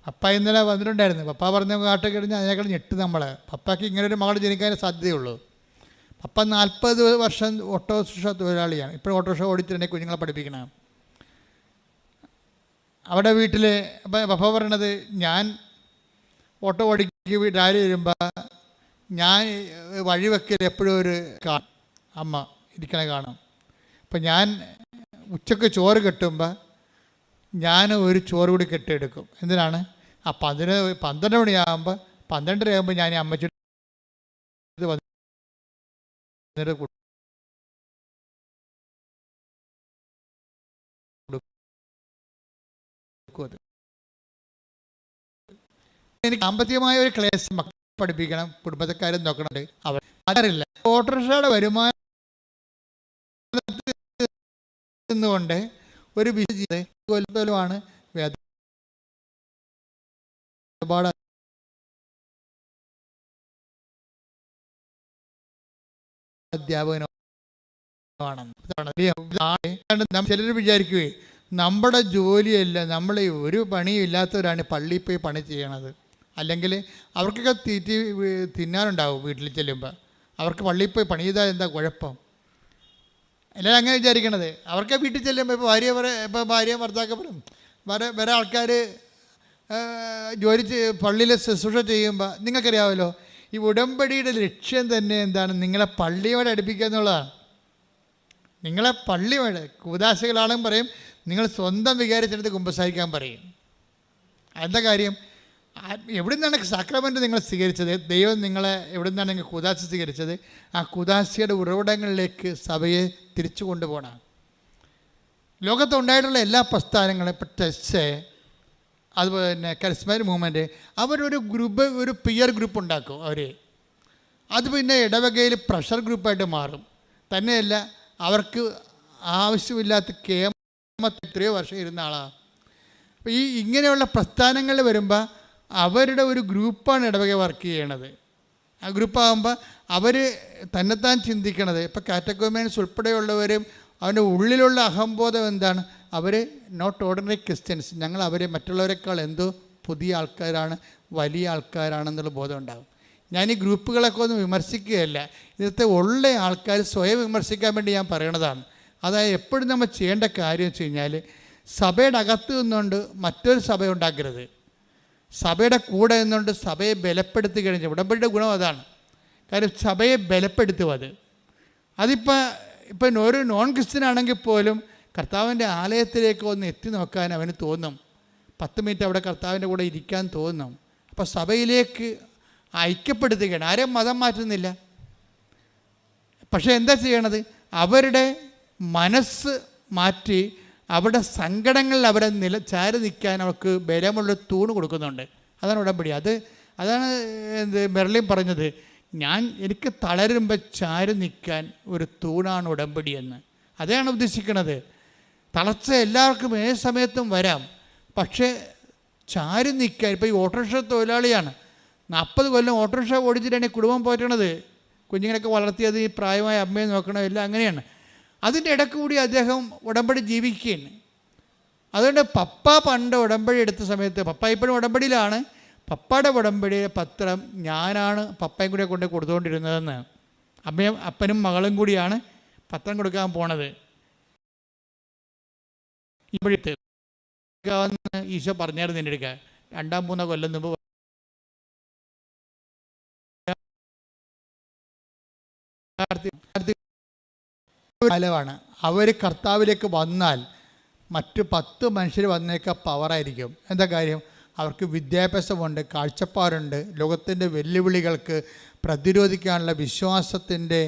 പപ്പ ഇന്നലെ വന്നിട്ടുണ്ടായിരുന്നു. പപ്പ പറഞ്ഞ കാട്ട് കഴിഞ്ഞാൽ അതിനേക്കാൾ ഞെട്ട് നമ്മൾ. പപ്പയ്ക്ക് ഇങ്ങനെ ഒരു മകൾ ജനിക്കാൻ സാധ്യതയുള്ളൂ. പപ്പ 40 വർഷം ഓട്ടോറിക്ഷ തൊഴിലാളിയാണ്. ഇപ്പോഴും ഓട്ടോറിക്ഷ ഓടിച്ചിട്ടുണ്ടെങ്കിൽ കുഞ്ഞുങ്ങളെ പഠിപ്പിക്കണം. അവിടെ വീട്ടിൽ പപ്പ പറയണത്, ഞാൻ ഓട്ടോ ഓടിക്ക് രാവിലെ വരുമ്പോൾ ഞാൻ വഴിവെക്കൽ എപ്പോഴും ഒരു അമ്മ ഇരിക്കണ കാണും. അപ്പം ഞാൻ ഉച്ചക്ക് ചോറ് കെട്ടുമ്പോൾ ഞാൻ ഒരു ചോറ് കൂടി കെട്ടിയെടുക്കും. എന്തിനാണ്? 12 മണിയാകുമ്പോൾ 12:30 ആകുമ്പോൾ ഞാൻ അമ്മച്ചിട്ട് എനിക്ക് സാമ്പത്തികമായ ഒരു ക്ലേശം പഠിപ്പിക്കണം, കുടുംബക്കാരും നോക്കണുണ്ട്. അവർ അതറിയില്ല. ഓട്ടോറിക്ഷയുടെ വരുമാനം കൊണ്ട് ഒരു കൊല്ലമാണ് അധ്യാപകനാണെന്ന്. ചിലർ വിചാരിക്കുകയെ നമ്മുടെ ജോലിയല്ല, നമ്മൾ ഒരു പണിയും ഇല്ലാത്തവരാണ് പള്ളിയിൽ പോയി പണി ചെയ്യണത്. അല്ലെങ്കിൽ അവർക്കൊക്കെ തിന്നാനുണ്ടാവും വീട്ടിൽ ചെല്ലുമ്പോൾ. അവർക്ക് പള്ളിയിൽ പോയി പണി ചെയ്താൽ എന്താ കുഴപ്പം? എല്ലാവരും അങ്ങനെ വിചാരിക്കണത്. അവർക്ക് വീട്ടിൽ ചെല്ലുമ്പോൾ ഇപ്പോൾ ഭാര്യ ഭർത്താക്കപ്പെടും വേറെ ആൾക്കാർ ജോലി പള്ളിയിൽ ശുശ്രൂഷ ചെയ്യുമ്പോൾ നിങ്ങൾക്കറിയാമല്ലോ, ഈ ഉടമ്പടിയുടെ ലക്ഷ്യം തന്നെ എന്താണ്? നിങ്ങളെ പള്ളിയോടെ അടുപ്പിക്കുക എന്നുള്ളതാണ്. നിങ്ങളെ പള്ളിയോടെ കൂദാശകളാണെന്ന് പറയും, നിങ്ങൾ സ്വന്തം വികാരിച്ചെടുത്ത് കുമ്പസാരിക്കാൻ പറയും. എന്താ കാര്യം? എവിടെ നിന്നാണ് സാക്രമെൻ്റ് നിങ്ങൾ സ്വീകരിച്ചത്? ദൈവം നിങ്ങളെ എവിടെ നിന്നാണ് നിങ്ങൾ കൂദാശ സ്വീകരിച്ചത്? ആ കൂദാശയുടെ ഉറവിടങ്ങളിലേക്ക് സഭയെ തിരിച്ചു കൊണ്ടുപോകണം. ലോകത്തുണ്ടായിട്ടുള്ള എല്ലാ പ്രസ്ഥാനങ്ങളും, ഇപ്പോൾ ടെസ്റ്റ്, അതുപോലെ തന്നെ കരിസ്മാറ്റിക് മൂവ്മെൻറ്റ്, അവരൊരു ഗ്രൂപ്പ്, ഒരു പിയർ ഗ്രൂപ്പ് ഉണ്ടാക്കും അവർ. അത് പിന്നെ ഇടവകയിൽ പ്രഷർ ഗ്രൂപ്പായിട്ട് മാറും. തന്നെയല്ല, അവർക്ക് ആവശ്യമില്ലാത്ത എത്രയോ വർഷം ഇരുന്ന ആളാണ്. അപ്പോൾ ഇങ്ങനെയുള്ള പ്രസ്ഥാനങ്ങൾ വരുമ്പോൾ അവരുടെ ഒരു ഗ്രൂപ്പാണ് ഇടവക വർക്ക് ചെയ്യണത്. ആ ഗ്രൂപ്പാകുമ്പോൾ അവർ തന്നെത്താൻ ചിന്തിക്കണത്, ഇപ്പോൾ കാറ്റഗോമിയൻസ് ഉൾപ്പെടെയുള്ളവരും അവൻ്റെ ഉള്ളിലുള്ള അഹംബോധം എന്താണ്? അവർ നോട്ട് ഓർഡിനറി ക്രിസ്ത്യൻസ്, ഞങ്ങൾ അവരെ മറ്റുള്ളവരെക്കാൾ എന്തോ പുതിയ ആൾക്കാരാണ്, വലിയ ആൾക്കാരാണെന്നുള്ള ബോധം ഉണ്ടാകും. ഞാൻ ഈ ഗ്രൂപ്പുകളൊക്കെ ഒന്നും വിമർശിക്കുകയല്ല, ഇന്നത്തെ ഉള്ള ആൾക്കാർ സ്വയം വിമർശിക്കാൻ വേണ്ടി ഞാൻ പറയണതാണ്. അതായത് എപ്പോഴും നമ്മൾ ചെയ്യേണ്ട കാര്യം വെച്ച് കഴിഞ്ഞാൽ, സഭയുടെ അകത്ത് നിന്നുകൊണ്ട് മറ്റൊരു സഭ ഉണ്ടാക്കരുത്. സഭയുടെ കൂടെ നിന്നുകൊണ്ട് സഭയെ ബലപ്പെടുത്തി കഴിഞ്ഞാൽ, ഉടമ്പടിയുടെ ഗുണം അതാണ്. കാര്യം സഭയെ ബലപ്പെടുത്തും. അതിപ്പോൾ ഒരു നോൺ ക്രിസ്ത്യൻ ആണെങ്കിൽ പോലും കർത്താവിൻ്റെ ആലയത്തിലേക്ക് ഒന്ന് എത്തി നോക്കാൻ അവന് തോന്നും. 10 മിനിറ്റ് അവിടെ കർത്താവിൻ്റെ കൂടെ ഇരിക്കാൻ തോന്നും. അപ്പോൾ സഭയിലേക്ക് ഐക്യപ്പെടുത്തുകയാണ്. ആരെയും മതം മാറ്റുന്നില്ല. പക്ഷേ എന്താ ചെയ്യണത്? അവരുടെ മനസ്സ് മാറ്റി അവിടെ സങ്കടങ്ങളിൽ അവരെ ചാരി നിൽക്കാൻ അവർക്ക് ബലമുള്ള തൂണ് കൊടുക്കുന്നുണ്ട്. അതാണ് ഉടമ്പടി. അതാണ് മെർലിൻ പറഞ്ഞത്, എനിക്ക് തളരുമ്പോൾ ചാരി നിൽക്കാൻ ഒരു തൂണാണ് ഉടമ്പടി എന്ന്. അതാണ് ഉദ്ദേശിക്കുന്നത്. തളർച്ച എല്ലാവർക്കും ഏത് സമയത്തും വരാം, പക്ഷേ ചാരി നിൽക്കാൻ. ഇപ്പോൾ ഈ ഓട്ടോറിക്ഷ തൊഴിലാളിയാണ്, 40 കൊല്ലം ഓട്ടോറിക്ഷ ഓടിച്ചിട്ടാണ് ഈ കുടുംബം പോറ്റണത്. കുഞ്ഞുങ്ങളൊക്കെ വളർത്തിയത്, ഈ പ്രായമായ അമ്മയെ നോക്കണം, എല്ലാം അങ്ങനെയാണ്. അതിൻ്റെ ഇടയ്ക്ക് കൂടി അദ്ദേഹം ഉടമ്പടി ജീവിക്കുകയാണ്. അതുകൊണ്ട് പപ്പ പണ്ട് ഉടമ്പടി എടുത്ത സമയത്ത്, പപ്പ ഇപ്പോഴും ഉടമ്പടിയിലാണ്, പപ്പയുടെ ഉടമ്പടിയുടെ പത്രം ഞാനാണ് പപ്പയും കൂടെ കൊണ്ട് കൊടുത്തുകൊണ്ടിരുന്നതെന്ന്. അപ്പനും മകളും കൂടിയാണ് പത്രം കൊടുക്കാൻ പോണത്. ഇപ്പോഴത്തെ ഈശോ പറഞ്ഞായിരുന്നു എൻ്റെ അടുക്ക 2-3 കൊല്ലം മുമ്പ്. കാലമാണ്. അവർ കർത്താവിലേക്ക് വന്നാൽ മറ്റ് 10 മനുഷ്യർ വന്നേക്കാൾ പവറായിരിക്കും. എന്താ കാര്യം? അവർക്ക് വിദ്യാഭ്യാസമുണ്ട്, കാഴ്ചപ്പാടുണ്ട്, ലോകത്തിൻ്റെ വെല്ലുവിളികൾക്ക് പ്രതിരോധിക്കാനുള്ള വിശ്വാസത്തിൻ്റെ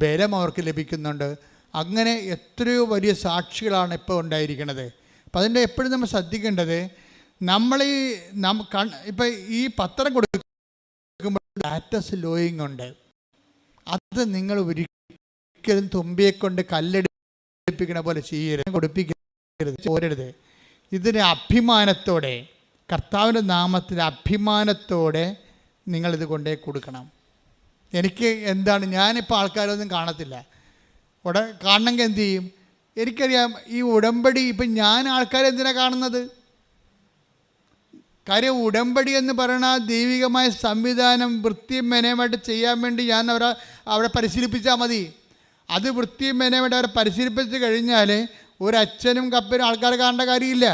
ബലം അവർക്ക് ലഭിക്കുന്നുണ്ട്. അങ്ങനെ എത്രയോ വലിയ സാക്ഷികളാണ് ഇപ്പോൾ ഉണ്ടായിരിക്കുന്നത്. അപ്പം അതിൻ്റെ എപ്പോഴും നമ്മൾ ശ്രദ്ധിക്കേണ്ടത്, ഇപ്പം ഈ പത്രം കൊടുക്കുമ്പോൾ ഡാറ്റസ് ലോയിങ് ഉണ്ട്. അത് നിങ്ങൾ ഒരിക്കലും തുമ്പിയെ കൊണ്ട് കല്ലെടുപ്പിക്കണ പോലെ ചെയ്യരുത്, കൊടുപ്പിക്കരുത്, ചോരരുത്. ഇതിന് അഭിമാനത്തോടെ, കർത്താവിൻ്റെ നാമത്തിൽ അഭിമാനത്തോടെ നിങ്ങളിത് കൊണ്ടേ കൊടുക്കണം. എനിക്ക് എന്താണ്, ഞാനിപ്പോൾ ആൾക്കാരൊന്നും കാണത്തില്ല. കാണണമെങ്കിൽ എന്തു ചെയ്യും? എനിക്കറിയാം ഈ ഉടമ്പടി ഇപ്പം ഞാൻ ആൾക്കാരെന്തിനാണ് കാണുന്നത്? കാര്യം ഉടമ്പടി എന്ന് പറയുന്ന ദൈവികമായ സംവിധാനം വൃത്തിയും മെനയുമായിട്ട് ചെയ്യാൻ വേണ്ടി ഞാൻ അവരെ പരിശീലിപ്പിച്ചാൽ മതി. അത് വൃത്തിയും മെനയുമായിട്ട് അവരെ പരിശീലിപ്പിച്ച് കഴിഞ്ഞാൽ ഒരച്ഛനും കപ്പനും ആൾക്കാരെ കാണേണ്ട കാര്യമില്ല.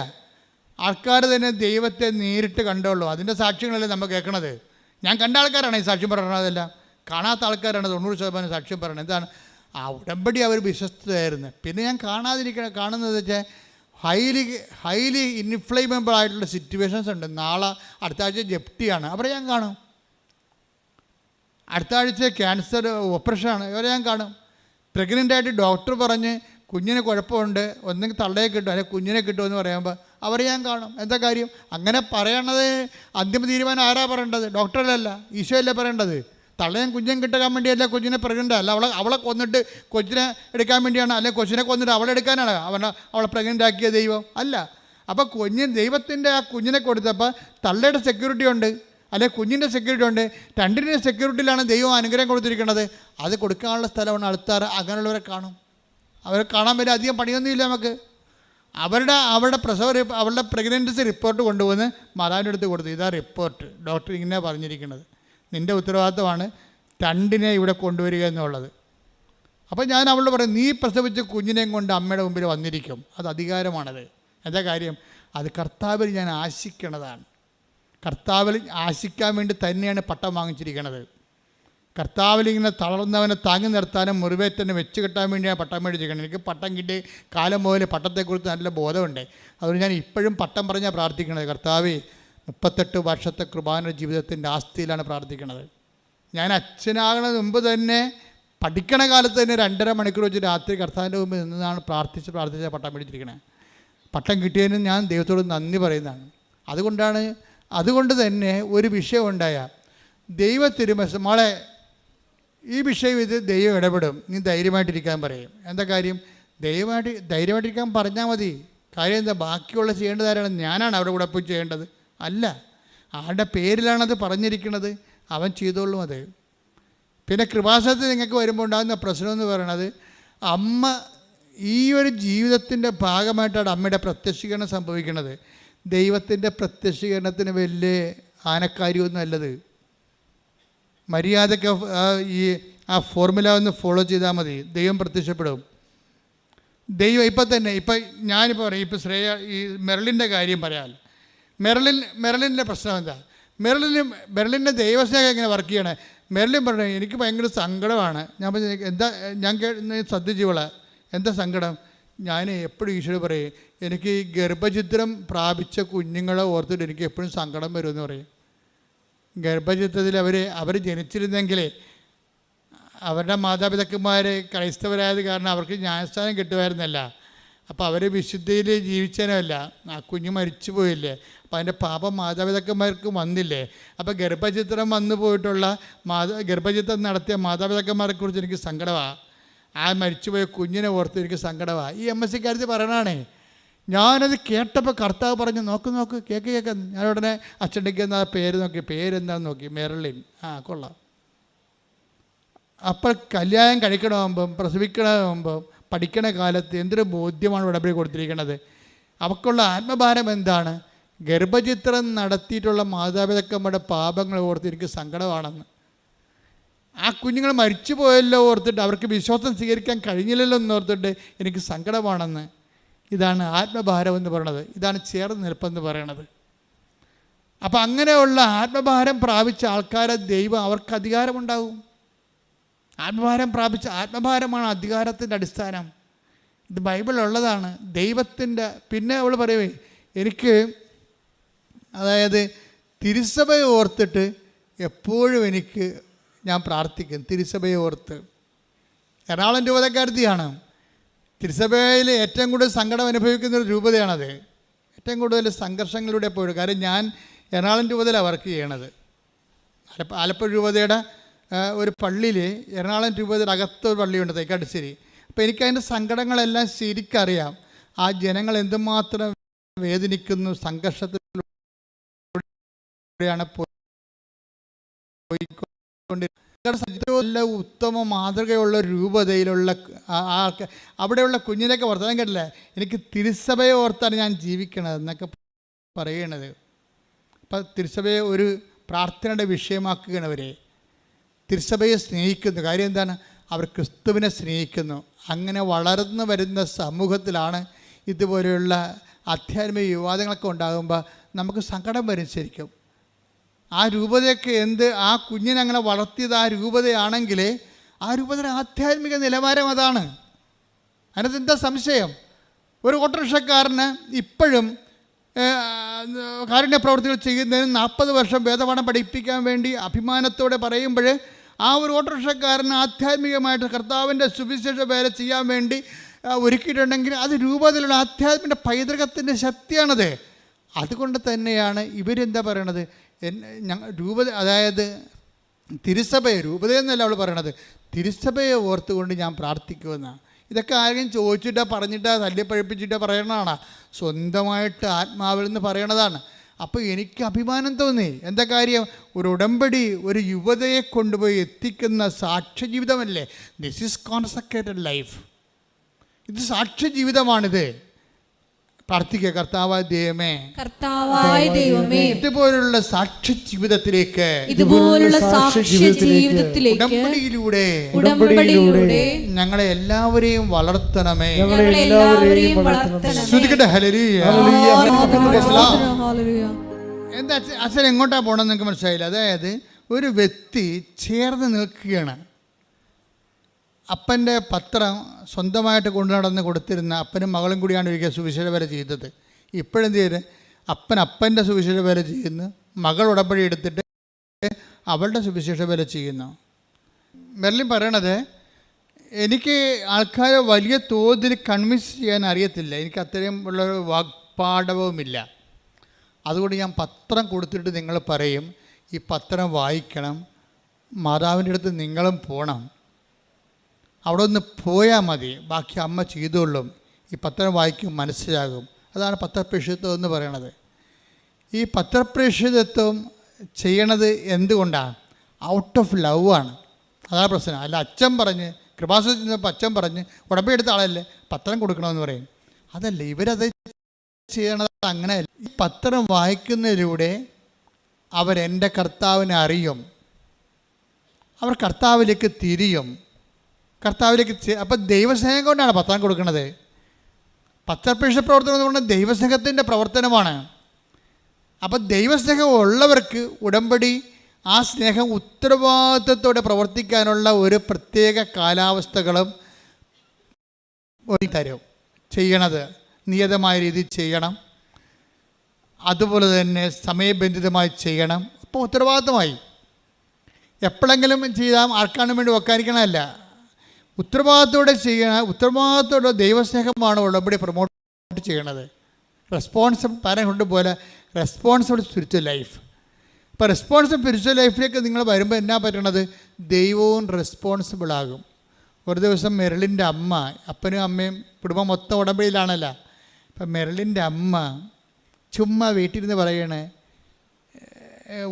ആൾക്കാർ തന്നെ ദൈവത്തെ നേരിട്ട് കണ്ടോളൂ. അതിൻ്റെ സാക്ഷ്യങ്ങളല്ലേ നമ്മൾ കേൾക്കണത്. ഞാൻ കണ്ട ആൾക്കാരാണ് ഈ സാക്ഷ്യം പറയണതെല്ലാം. കാണാത്ത ആൾക്കാരാണ് 90% സാക്ഷ്യം പറയണത്. എന്താണ്? ആ ഉടമ്പടി അവർ വിശ്വസ്തയായിരുന്നു. പിന്നെ ഞാൻ കാണുന്നത് വെച്ചാൽ ഹൈലി ഇൻഫ്ലേമബിൾ ആയിട്ടുള്ള സിറ്റുവേഷൻസ് ഉണ്ട്. നാളെ അടുത്ത ആഴ്ച ജപ്തിയാണ്, അവരെ ഞാൻ കാണും. അടുത്ത ആഴ്ച ക്യാൻസർ ഓപ്പറേഷനാണ്, അവരെ ഞാൻ കാണും. പ്രഗ്നൻ്റായിട്ട് ഡോക്ടർ പറഞ്ഞ് കുഞ്ഞിന് കുഴപ്പമുണ്ട്, ഒന്നെങ്കിൽ തള്ളയെ കിട്ടും അല്ലെങ്കിൽ കുഞ്ഞിനെ കിട്ടുമെന്ന് പറയുമ്പോൾ അവരെ ഞാൻ കാണും. എന്താ കാര്യം? അങ്ങനെ പറയണത് അന്തിമ തീരുമാനം ആരാ പറയേണ്ടത്? ഡോക്ടറല്ല, ഈശോയല്ലേ പറയേണ്ടത്. തള്ളയും കുഞ്ഞും കിട്ടാൻ വേണ്ടിയല്ല കുഞ്ഞിനെ പ്രഗ്നൻ്റ് അല്ല. അവളെ കൊന്നിട്ട് കൊച്ചിനെ എടുക്കാൻ വേണ്ടിയാണ്, അല്ലെങ്കിൽ കൊച്ചിനെ കൊന്നിട്ട് അവളെ എടുക്കാനാണ് അവളെ പ്രഗ്നൻ്റ് ആക്കിയ ദൈവം അല്ല. അപ്പോൾ ദൈവത്തിൻ്റെ ആ കുഞ്ഞിനെ കൊടുത്തപ്പോൾ തള്ളയുടെ സെക്യൂരിറ്റി ഉണ്ട്, അല്ലെങ്കിൽ കുഞ്ഞിൻ്റെ സെക്യൂരിറ്റി ഉണ്ട്. രണ്ടിൻ്റെ സെക്യൂരിറ്റിയിലാണ് ദൈവം അനുഗ്രഹം കൊടുത്തിരിക്കുന്നത്. അത് കൊടുക്കാനുള്ള സ്ഥലമാണ് ആൾക്കാർ. അങ്ങനെയുള്ളവരെ കാണും. അവരെ കാണാൻ വേണ്ടി അധികം പണിയൊന്നുമില്ല നമുക്ക്. അവരുടെ പ്രഗ്നൻസി റിപ്പോർട്ട് കൊണ്ടുവന്ന് മാതാവിൻ്റെ അടുത്ത് കൊടുത്തു. ഇതാ റിപ്പോർട്ട്, ഡോക്ടർ ഇങ്ങനെ പറഞ്ഞിരിക്കുന്നത്, നിൻ്റെ ഉത്തരവാദിത്തമാണ് 2 ഇവിടെ കൊണ്ടുവരിക എന്നുള്ളത്. അപ്പോൾ ഞാൻ അവളോട് പറയും, നീ പ്രസവിച്ച കുഞ്ഞിനെയും കൊണ്ട് അമ്മയുടെ മുമ്പിൽ വന്നിരിക്കും. അത് അധികാരമാണത്. എന്താ കാര്യം? അത് കർത്താവിൽ ഞാൻ ആശിക്കണതാണ്. കർത്താവിൽ ആശിക്കാൻ വേണ്ടി തന്നെയാണ് പട്ടം വാങ്ങിച്ചിരിക്കുന്നത്. കർത്താവിൽ ഇങ്ങനെ തളർന്നവനെ താങ്ങി നിർത്താനും മുറിവേറ്റനെ വെച്ച് കെട്ടാൻ വേണ്ടിയാണ് പട്ടം മേടിച്ചിരിക്കുന്നത്. എനിക്ക് പട്ടം കിട്ടി കാലം മുതൽ പട്ടത്തെക്കുറിച്ച് നല്ല ബോധമുണ്ട്. അതുകൊണ്ട് ഞാൻ ഇപ്പോഴും പട്ടം പറഞ്ഞാൽ പ്രാർത്ഥിക്കുന്നത്. കർത്താവേ, 38 വർഷത്തെ കൃപാന ജീവിതത്തിൻ്റെ ആസ്തിയിലാണ് പ്രാർത്ഥിക്കുന്നത്. ഞാൻ അച്ഛനാകുന്നതിന് മുമ്പ് തന്നെ പഠിക്കണ കാലത്ത് തന്നെ 2.5 മണിക്കൂർ വെച്ച് രാത്രി കർത്താവിൻ്റെ മുമ്പ് നിന്നാണ് പ്രാർത്ഥിച്ച് പട്ടം മേടിച്ചിരിക്കണേ. പട്ടം കിട്ടിയതിന് ഞാൻ ദൈവത്തോട് നന്ദി പറയുന്നതാണ്. അതുകൊണ്ട് തന്നെ ഒരു വിഷയം ഉണ്ടായ ദൈവത്തിരുമസ് മോളെ, ഈ വിഷയം ഇത് ദൈവം ഇടപെടും, നീ ധൈര്യമായിട്ടിരിക്കാൻ പറയും. എന്താ കാര്യം? ധൈര്യമായിട്ടിരിക്കാൻ പറഞ്ഞാൽ മതി. കാര്യം എന്താ? ബാക്കിയുള്ള ചെയ്യേണ്ടത് ആരാണ്? ഞാനാണ് അവരുടെ കൂടെ പോയി ചെയ്യേണ്ടത്? അല്ല, ആരുടെ പേരിലാണത് പറഞ്ഞിരിക്കുന്നത്, അവൻ ചെയ്തോളും അത്. പിന്നെ കൃപാസനത്തിൽ നിങ്ങൾക്ക് വരുമ്പോൾ ഉണ്ടാകുന്ന പ്രശ്നം എന്ന് പറയുന്നത്, അമ്മ ഈ ഒരു ജീവിതത്തിൻ്റെ ഭാഗമായിട്ടാണ് അമ്മയുടെ പ്രത്യക്ഷീകരണം സംഭവിക്കുന്നത്. ദൈവത്തിൻ്റെ പ്രത്യക്ഷീകരണത്തിന് വലിയ ആനക്കാര്യമൊന്നും അല്ലത്. മര്യാദയ്ക്ക് ആ ഫോർമുല ഒന്ന് ഫോളോ ചെയ്താൽ മതി, ദൈവം പ്രത്യക്ഷപ്പെടും. ദൈവം ഇപ്പം ഞാനിപ്പോൾ പറയും, ഇപ്പോൾ ഈ മെർലിൻ്റെ കാര്യം പറയാമല്ലോ. മെർലിൻ്റെ പ്രശ്നം എന്താ? മെർലിൻ്റെ ദൈവസ്നേഹം എങ്ങനെ വർക്ക് ചെയ്യണേ? മെർലിൻ പറഞ്ഞു, എനിക്ക് ഭയങ്കര സങ്കടമാണ്. ഞാൻ പറഞ്ഞു, എന്താ? ഞാൻ ശ്രദ്ധിച്ചോളാം, എന്താ സങ്കടം? ഞാൻ എപ്പോഴും ഈശോയോട് പറയും, എനിക്ക് ഈ ഗർഭചിത്രം പ്രാപിച്ച കുഞ്ഞുങ്ങളെ ഓർത്തിട്ട് എനിക്ക് എപ്പോഴും സങ്കടം വരുമെന്ന് പറയും. ഗർഭചിത്രത്തിൽ അവർ ജനിച്ചിരുന്നെങ്കിൽ അവരുടെ മാതാപിതാക്കന്മാർ ക്രൈസ്തവരായത് കാരണം അവർക്ക് ന്യായസ്ഥാനം കിട്ടുമായിരുന്നല്ല. അപ്പോൾ അവർ വിശുദ്ധിയിൽ ജീവിച്ചനല്ല, ആ കുഞ്ഞ് മരിച്ചു പോയില്ലേ, അപ്പോൾ അതിൻ്റെ പാപം മാതാപിതാക്കന്മാർക്ക് വന്നില്ലേ. അപ്പോൾ ഗർഭചിത്രം വന്നു പോയിട്ടുള്ള ഗർഭചിത്രം നടത്തിയ മാതാപിതാക്കന്മാരെക്കുറിച്ച് എനിക്ക് സങ്കടമാണ്. ആ മരിച്ചുപോയ കുഞ്ഞിനെ ഓർത്ത് എനിക്ക് സങ്കടമാണ്. ഈ MSc കാര്യത്തിൽ പറയണാണേ. ഞാനത് കേട്ടപ്പോൾ കർത്താവ് പറഞ്ഞു, നോക്ക് കേക്ക്. ഞാൻ ഉടനെ അച്ചടിക്ക് ആ പേര് നോക്കി, പേരെന്താണെന്ന് നോക്കി, മെർലിൻ. കൊള്ളാം. അപ്പോൾ കല്യാണം കഴിക്കണമെമ്പം പ്രസവിക്കണമെമ്പം പഠിക്കണ കാലത്ത് എന്തൊരു ബോധ്യമാണ് ഉടമ്പടി കൊടുത്തിരിക്കുന്നത്. അവൾക്കുള്ള ആത്മഭാരം എന്താണ്? ഗർഭചിത്രം നടത്തിയിട്ടുള്ള മാതാപിതാക്കന്മാരുടെ പാപങ്ങൾ ഓർത്ത് എനിക്ക് സങ്കടമാണെന്ന്. ആ കുഞ്ഞുങ്ങൾ മരിച്ചു പോയല്ലോ ഓർത്തിട്ട്, അവർക്ക് വിശ്വാസം സ്വീകരിക്കാൻ കഴിഞ്ഞില്ലല്ലോ എന്നോർത്തിട്ട് എനിക്ക് സങ്കടമാണെന്ന്. ഇതാണ് ആത്മഭാരം എന്ന് പറയുന്നത്. ഇതാണ് ചേർന്ന് നിൽപ്പെന്ന് പറയണത്. അപ്പം അങ്ങനെയുള്ള ആത്മഭാരം പ്രാപിച്ച ആൾക്കാരെ ദൈവം അവർക്ക് അധികാരമുണ്ടാകും. ആത്മഭാരമാണ് അധികാരത്തിൻ്റെ അടിസ്ഥാനം. ഇത് ബൈബിളുള്ളതാണ്. ദൈവത്തിൻ്റെ പിന്നെ അവൾ പറയുവേ, എനിക്ക് അതായത് തിരുസഭയെ ഓർത്തിട്ട് എപ്പോഴും ഞാൻ പ്രാർത്ഥിക്കും. തിരുസഭയെ ഓർത്ത്. എറണാകുളം രൂപതക്കാരത്തിയാണ്. തിരുസഭയിൽ ഏറ്റവും കൂടുതൽ സങ്കടം അനുഭവിക്കുന്ന ഒരു രൂപതയാണത്. ഏറ്റവും കൂടുതൽ സംഘർഷങ്ങളിലൂടെ പോയി. കാര്യം ഞാൻ എറണാകുളം രൂപതയിലാണ് വർക്ക് ചെയ്യണത്. ആലപ്പുഴ രൂപതയുടെ ഒരു പള്ളിയിൽ, എറണാകുളം രൂപതയുടെ അകത്തൊരു പള്ളിയുണ്ട്, തേക്കാട്ടുശ്ശേരി. അപ്പോൾ എനിക്കതിൻ്റെ സങ്കടങ്ങളെല്ലാം ശരിക്കറിയാം. ആ ജനങ്ങൾ എന്തുമാത്രം വേദനിക്കുന്നു, സംഘർഷത്തിലൂടെയാണ് പോയിക്കൊണ്ടിരിക്കുന്നത്. ഉത്തമ മാതൃകയുള്ള രൂപതയിലുള്ള അവിടെയുള്ള കുഞ്ഞിനൊക്കെ വർത്തമാനം കേട്ടില്ല, എനിക്ക് തിരുസഭയെ ഓർത്താണ് ഞാൻ ജീവിക്കണത് എന്നൊക്കെ പറയണത്. അപ്പം തിരുസഭയെ ഒരു പ്രാർത്ഥനയുടെ വിഷയമാക്കുകയാണ് അവരെ. തിരുസഭയെ സ്നേഹിക്കുന്നു. കാര്യം എന്താണ്? അവർ ക്രിസ്തുവിനെ സ്നേഹിക്കുന്നു. അങ്ങനെ വളർന്നു വരുന്ന സമൂഹത്തിലാണ് ഇതുപോലെയുള്ള ആധ്യാത്മിക വിവാദങ്ങളൊക്കെ ഉണ്ടാകുമ്പോൾ നമുക്ക് സങ്കടം വരും ശരിക്കും. ആ രൂപതയൊക്കെ ആ കുഞ്ഞിനങ്ങനെ വളർത്തിയത് ആ രൂപതയാണെങ്കിൽ ആ രൂപതയുടെ ആധ്യാത്മിക നിലവാരം അതാണ്. അതിനകത്ത് എന്താ സംശയം? ഒരു ഓട്ടോറിക്ഷക്കാരന് ഇപ്പോഴും കാരുണ്യ പ്രവർത്തികൾ ചെയ്യുന്നതിന് 40 വർഷം വേദപാഠം പഠിപ്പിക്കാൻ വേണ്ടി അഭിമാനത്തോടെ പറയുമ്പോൾ ആ ഒരു ഓട്ടോറിക്ഷക്കാരന് ആധ്യാത്മികമായിട്ട് കർത്താവിൻ്റെ സുവിശേഷ വേല ചെയ്യാൻ വേണ്ടി ഒരുക്കിയിട്ടുണ്ടെങ്കിൽ അത് രൂപത്തിലുള്ള ആധ്യാത്മിക പൈതൃകത്തിൻ്റെ ശക്തിയാണത്. അതുകൊണ്ട് തന്നെയാണ് ഇവരെന്താ പറയണത്, രൂപത, അതായത് തിരുസഭയെ, രൂപതയെന്നല്ല അവൾ പറയണത്, തിരുസഭയെ ഓർത്തുകൊണ്ട് ഞാൻ പ്രാർത്ഥിക്കുമെന്നാണ്. ഇതൊക്കെ ആരെങ്കിലും ചോദിച്ചിട്ടോ പറഞ്ഞിട്ടോ തല്ലിപ്പഴിപ്പിച്ചിട്ടോ പറയണതാണ്, സ്വന്തമായിട്ട് ആത്മാവിൽ നിന്ന് പറയണതാണ്. അപ്പോൾ എനിക്ക് അഭിമാനം തോന്നി. എന്താ കാര്യം? ഒരു ഉടമ്പടി ഒരു യുവതയെ കൊണ്ടുപോയി എത്തിക്കുന്ന സാക്ഷ്യ ജീവിതമല്ലേ. This is consecrated life. ഇത് സാക്ഷ്യ ജീവിതമാണിത്. പ്രാർത്ഥിക്കുക, കർത്താവായ ദൈവമേ, കർത്താവായ ദൈവമേ, ഇതുപോലുള്ള സാക്ഷ്യ ജീവിതത്തിലേക്ക്, ഇതുപോലുള്ള സാക്ഷ്യ ജീവിതത്തിലേക്ക് ഉടമ്പടിയിലൂടെ ഞങ്ങളെ എല്ലാവരെയും വളർത്തണമേ. ശ്രദ്ധിക്കട്ടെ. ഹല്ലേലൂയ. എന്താ അച്ഛൻ എങ്ങോട്ടാ പോകണമെന്ന് നിങ്ങൾക്ക് മനസ്സിലായില്ല. അതായത് ഒരു വ്യക്തി ചേർന്ന് നിൽക്കുകയാണ്. അപ്പൻ്റെ പത്രം സ്വന്തമായിട്ട് കൊണ്ടു നടന്ന് കൊടുത്തിരുന്ന അപ്പനും മകളും കൂടിയാണ് ഒരിക്കൽ സുവിശേഷ വേല ചെയ്തത്. ഇപ്പോഴെന്ത് ചെയ്ത് അപ്പൻ്റെ സുവിശേഷ വേല ചെയ്യുന്നു, മകൾ ഉടമ്പടി എടുത്തിട്ട് അവളുടെ സുവിശേഷ വേല ചെയ്യുന്നു. മെർലിൻ പറയണത്, എനിക്ക് ആൾക്കാരെ വലിയ തോതിൽ കൺവിൻസ് ചെയ്യാൻ അറിയത്തില്ല, എനിക്ക് അത്രയും ഉള്ളൊരു വാഗ്പാഠവുമില്ല. അതുകൊണ്ട് ഞാൻ പത്രം കൊടുത്തിട്ട് നിങ്ങൾ പറയും ഈ പത്രം വായിക്കണം, മാതാവിൻ്റെ അടുത്ത് നിങ്ങളും പോകണം, അവിടെ ഒന്ന് പോയാൽ മതി, ബാക്കി അമ്മ ചെയ്തോളും, ഈ പത്രം വായിക്കും മനസ്സിലാകും. അതാണ് പത്രപ്രേക്ഷിതത്വം എന്ന് പറയണത്. ഈ പത്രപ്രേക്ഷിതത്വം ചെയ്യണത് എന്തുകൊണ്ടാണ്? ഔട്ട് ഓഫ് ലവ് ആണ്. അതാണ് പ്രശ്നം. അല്ല അച്ഛൻ പറഞ്ഞ് കൃപാസനത്തിൽ ചെന്നപ്പോൾ അച്ഛൻ പറഞ്ഞ് ഉടമ്പടി എടുത്ത ആളല്ലേ പത്രം കൊടുക്കണമെന്ന് പറയും. അതല്ല, ഇവരത് ചെയ്യണത് അങ്ങനെയല്ല. ഈ പത്രം വായിക്കുന്നതിലൂടെ അവരെൻ്റെ കർത്താവിനെ അറിയും, അവർ കർത്താവിലേക്ക് തിരിയും, കർത്താവിലേക്ക്. അപ്പം ദൈവസ്നേഹം കൊണ്ടാണ് പത്രം കൊടുക്കുന്നത്. പത്രപ്രേക്ഷ പ്രവർത്തനം കൊണ്ട് ദൈവസ്നേഹത്തിൻ്റെ പ്രവർത്തനമാണ്. അപ്പം ദൈവസ്നേഹം ഉള്ളവർക്ക് ഉടമ്പടി ആ സ്നേഹം ഉത്തരവാദിത്വത്തോടെ പ്രവർത്തിക്കാനുള്ള ഒരു പ്രത്യേക കാലാവസ്ഥകളും തരും. ചെയ്യണത് നിയതമായ രീതിയിൽ ചെയ്യണം, അതുപോലെ തന്നെ സമയബന്ധിതമായി ചെയ്യണം. അപ്പോൾ ഉത്തരവാദിത്തമായി. എപ്പോഴെങ്കിലും ചെയ്താൽ ആർക്കാണ് വേണ്ടി വെക്കാതിരിക്കണമല്ല, ഉത്തരവാദിത്തോടെ ചെയ്യണം. ഉത്തരവാദിത്തോടെ ദൈവസ്നേഹമാണ് ഉടമ്പടി പ്രൊമോട്ട് ചെയ്യണത്. റെസ്പോൺസിബിൾ പാരൻഹുഡ് പോലെ റെസ്പോൺസിബിൾ സ്പിരിച്വൽ ലൈഫ്. ഇപ്പോൾ റെസ്പോൺസിബിൾ സ്പിരിച്വൽ ലൈഫിലേക്ക് നിങ്ങൾ വരുമ്പോൾ എന്നാ പറ്റണത്? ദൈവവും റെസ്പോൺസിബിളാകും. ഒരു ദിവസം മെറിലിൻ്റെ അമ്മ, അപ്പനും അമ്മയും കുടുംബം മൊത്തം ഉടമ്പടിയിലാണല്ലോ. അപ്പം മെറിലിൻ്റെ അമ്മ ചുമ്മാ വീട്ടിലിരുന്ന് പറയണേ,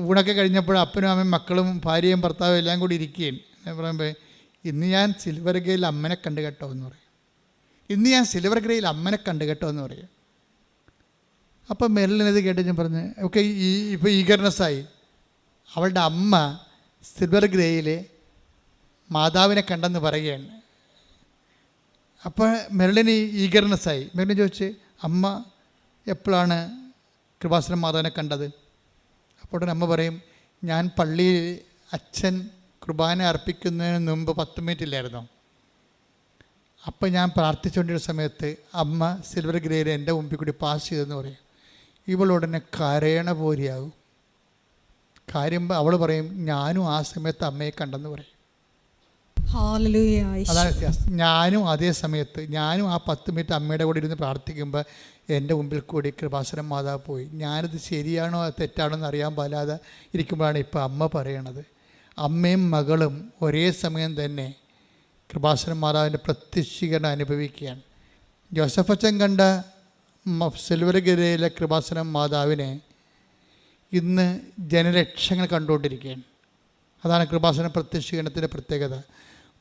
ഊണൊക്കെ കഴിഞ്ഞപ്പോൾ അപ്പനും അമ്മയും മക്കളും ഭാര്യയും ഭർത്താവും എല്ലാം കൂടി ഇരിക്കുകയും പറയുമ്പോൾ, ഇന്ന് ഞാൻ സിൽവർ ഗ്രേയിൽ അമ്മനെ കണ്ടു കേട്ടോ എന്ന് പറയും. ഇന്ന് ഞാൻ സിൽവർ ഗ്രേയിൽ അമ്മനെ കണ്ടു കേട്ടോ എന്ന് പറയും. അപ്പം മെറിലിനത് കേട്ട് ഞാൻ പറഞ്ഞ് ഓക്കെ, ഇപ്പോൾ ഈഗർനെസ്സായി. അവളുടെ അമ്മ സിൽവർ ഗ്രേയിൽ മാതാവിനെ കണ്ടെന്ന് പറയുകയാണ്. അപ്പോൾ മെറിലിന് ഈഗർനെസ്സായി. മെറിലിന് ചോദിച്ച്, അമ്മ എപ്പോഴാണ് കൃപാസനം മാതാവിനെ കണ്ടത്? അപ്പോൾ അമ്മ പറയും, ഞാൻ പള്ളിയിൽ അച്ഛൻ കുർബാന അർപ്പിക്കുന്നതിന് മുമ്പ് 10 മിനിറ്റില്ലായിരുന്നു. അപ്പം ഞാൻ പ്രാർത്ഥിച്ചുകൊണ്ടിരുന്ന സമയത്ത് അമ്മ സിൽവർ ഗ്രേയിൽ എൻ്റെ മുമ്പിൽ കൂടി പാസ് ചെയ്തെന്ന് പറയും. ഇവളുടനെ കരയണ പോലെയാകും. കാര്യം അവൾ പറയും, ഞാനും ആ സമയത്ത് അമ്മയെ കണ്ടെന്ന് പറയും. അതാണ് വ്യത്യാസം. ഞാനും അതേ സമയത്ത് ഞാനും ആ 10 മിനിറ്റ് അമ്മയുടെ കൂടെ ഇരുന്ന് പ്രാർത്ഥിക്കുമ്പോൾ എൻ്റെ മുമ്പിൽ കൂടി കൃപാസനം മാതാവ് പോയി. ഞാനിത് ശരിയാണോ തെറ്റാണോ എന്ന് അറിയാൻ പാലാതെ ഇരിക്കുമ്പോഴാണ് ഇപ്പോൾ അമ്മ പറയണത്. അമ്മയും മകളും ഒരേ സമയം തന്നെ കൃപാസനം മാതാവിൻ്റെ പ്രത്യക്ഷീകരണം അനുഭവിക്കുകയാണ്. ജോസഫ് അച്ഛൻ കണ്ട സിൽവരഗിരിയിലെ കൃപാസനം മാതാവിനെ ഇന്ന് ജനലക്ഷങ്ങൾ കണ്ടുകൊണ്ടിരിക്കുകയാണ്. അതാണ് കൃപാസന പ്രത്യക്ഷീകരണത്തിൻ്റെ പ്രത്യേകത.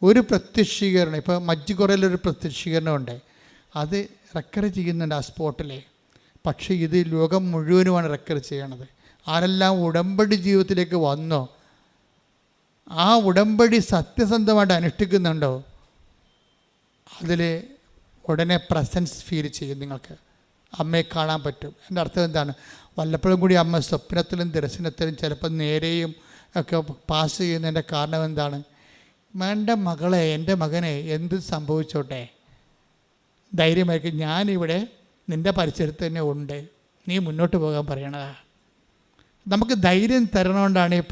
ഒരു പ്രത്യക്ഷീകരണം, ഇപ്പോൾ മജ്ജിക്കുറയിലൊരു പ്രത്യക്ഷീകരണമുണ്ട്, അത് റെക്കർ ചെയ്യുന്നുണ്ട് ആ സ്പോട്ടിൽ. പക്ഷേ ഇത് ലോകം മുഴുവനുമാണ് റെക്കർ ചെയ്യണത്. ആരെല്ലാം ഉടമ്പടി ജീവിതത്തിലേക്ക് വന്നോ, ആ ഉടമ്പടി സത്യസന്ധമായിട്ട് അനുഷ്ഠിക്കുന്നുണ്ടോ, അതിൽ ഉടനെ പ്രസൻസ് ഫീൽ ചെയ്യും. നിങ്ങൾക്ക് അമ്മയെ കാണാൻ പറ്റും. എൻ്റെ അർത്ഥം എന്താണ്? വല്ലപ്പോഴും കൂടി അമ്മ സ്വപ്നത്തിലും ദർശനത്തിലും ചിലപ്പോൾ നേരെയും ഒക്കെ പാസ് ചെയ്യുന്നതിൻ്റെ കാരണം എന്താണ്? എൻ്റെ മകളെ, എൻ്റെ മകനെ എന്ത് സംഭവിച്ചോട്ടെ, ധൈര്യമായിരിക്കും, ഞാനിവിടെ നിൻ്റെ പരിസരത്ത് തന്നെ ഉണ്ട്, നീ മുന്നോട്ട് പോകാൻ പറയണതാ. നമുക്ക് ധൈര്യം തരണോണ്ടാണ് ഈ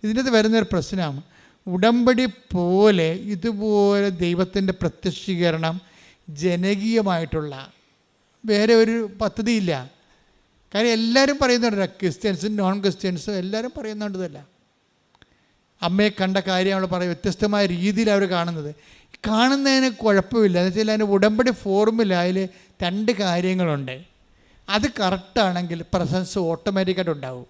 ഇതിനകത്ത് വരുന്നൊരു പ്രശ്നം. ഉടമ്പടി പോലെ ഇതുപോലെ ദൈവത്തിൻ്റെ പ്രത്യക്ഷീകരണം ജനകീയമായിട്ടുള്ള വേറെ ഒരു പദ്ധതിയില്ല. കാര്യം എല്ലാവരും പറയുന്നുണ്ട്, ക്രിസ്ത്യൻസും നോൺ ക്രിസ്ത്യൻസും എല്ലാവരും പറയുന്നുണ്ടതല്ല. അമ്മയെ കണ്ട കാര്യം അവൾ പറയും, വ്യത്യസ്തമായ രീതിയിൽ അവർ കാണുന്നതിന് കുഴപ്പമില്ല. എന്ന് വെച്ചാൽ അതിന് ഉടമ്പടി ഫോർമുല, അതിൽ 2 കാര്യങ്ങളുണ്ട്. അത് കറക്റ്റാണെങ്കിൽ പ്രസൻസ് ഓട്ടോമാറ്റിക്കായിട്ട് ഉണ്ടാവും.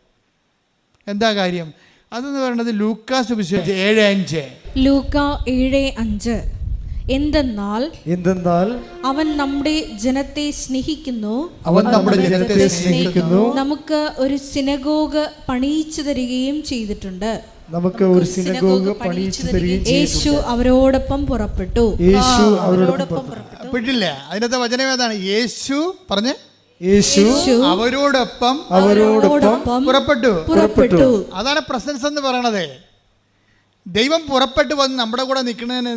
എന്താ കാര്യം? അതെന്ന് പറയുന്നത് ലൂക്കാ സുവിശേഷം 7:5. ലൂക്ക 7:5. എന്തെന്നാൽ അവൻ നമ്മുടെ ജനത്തെ സ്നേഹിക്കുന്നു, നമുക്ക് ഒരു സിനഗോഗ് പണിയിച്ചു തരികയും ചെയ്തിട്ടുണ്ട്. യേശു അവരോടൊപ്പം പുറപ്പെട്ടു. പെട്ടില്ല. അതിനകത്തെ വചനം ഏതാണ്? യേശു പറഞ്ഞേ, യേശു അവരോടൊപ്പം പുറപ്പെട്ടു. അതാണ് പ്രസൻസ് എന്ന് പറയണത്. ദൈവം പുറപ്പെട്ടു വന്ന് നമ്മുടെ കൂടെ നിൽക്കുന്നതിന്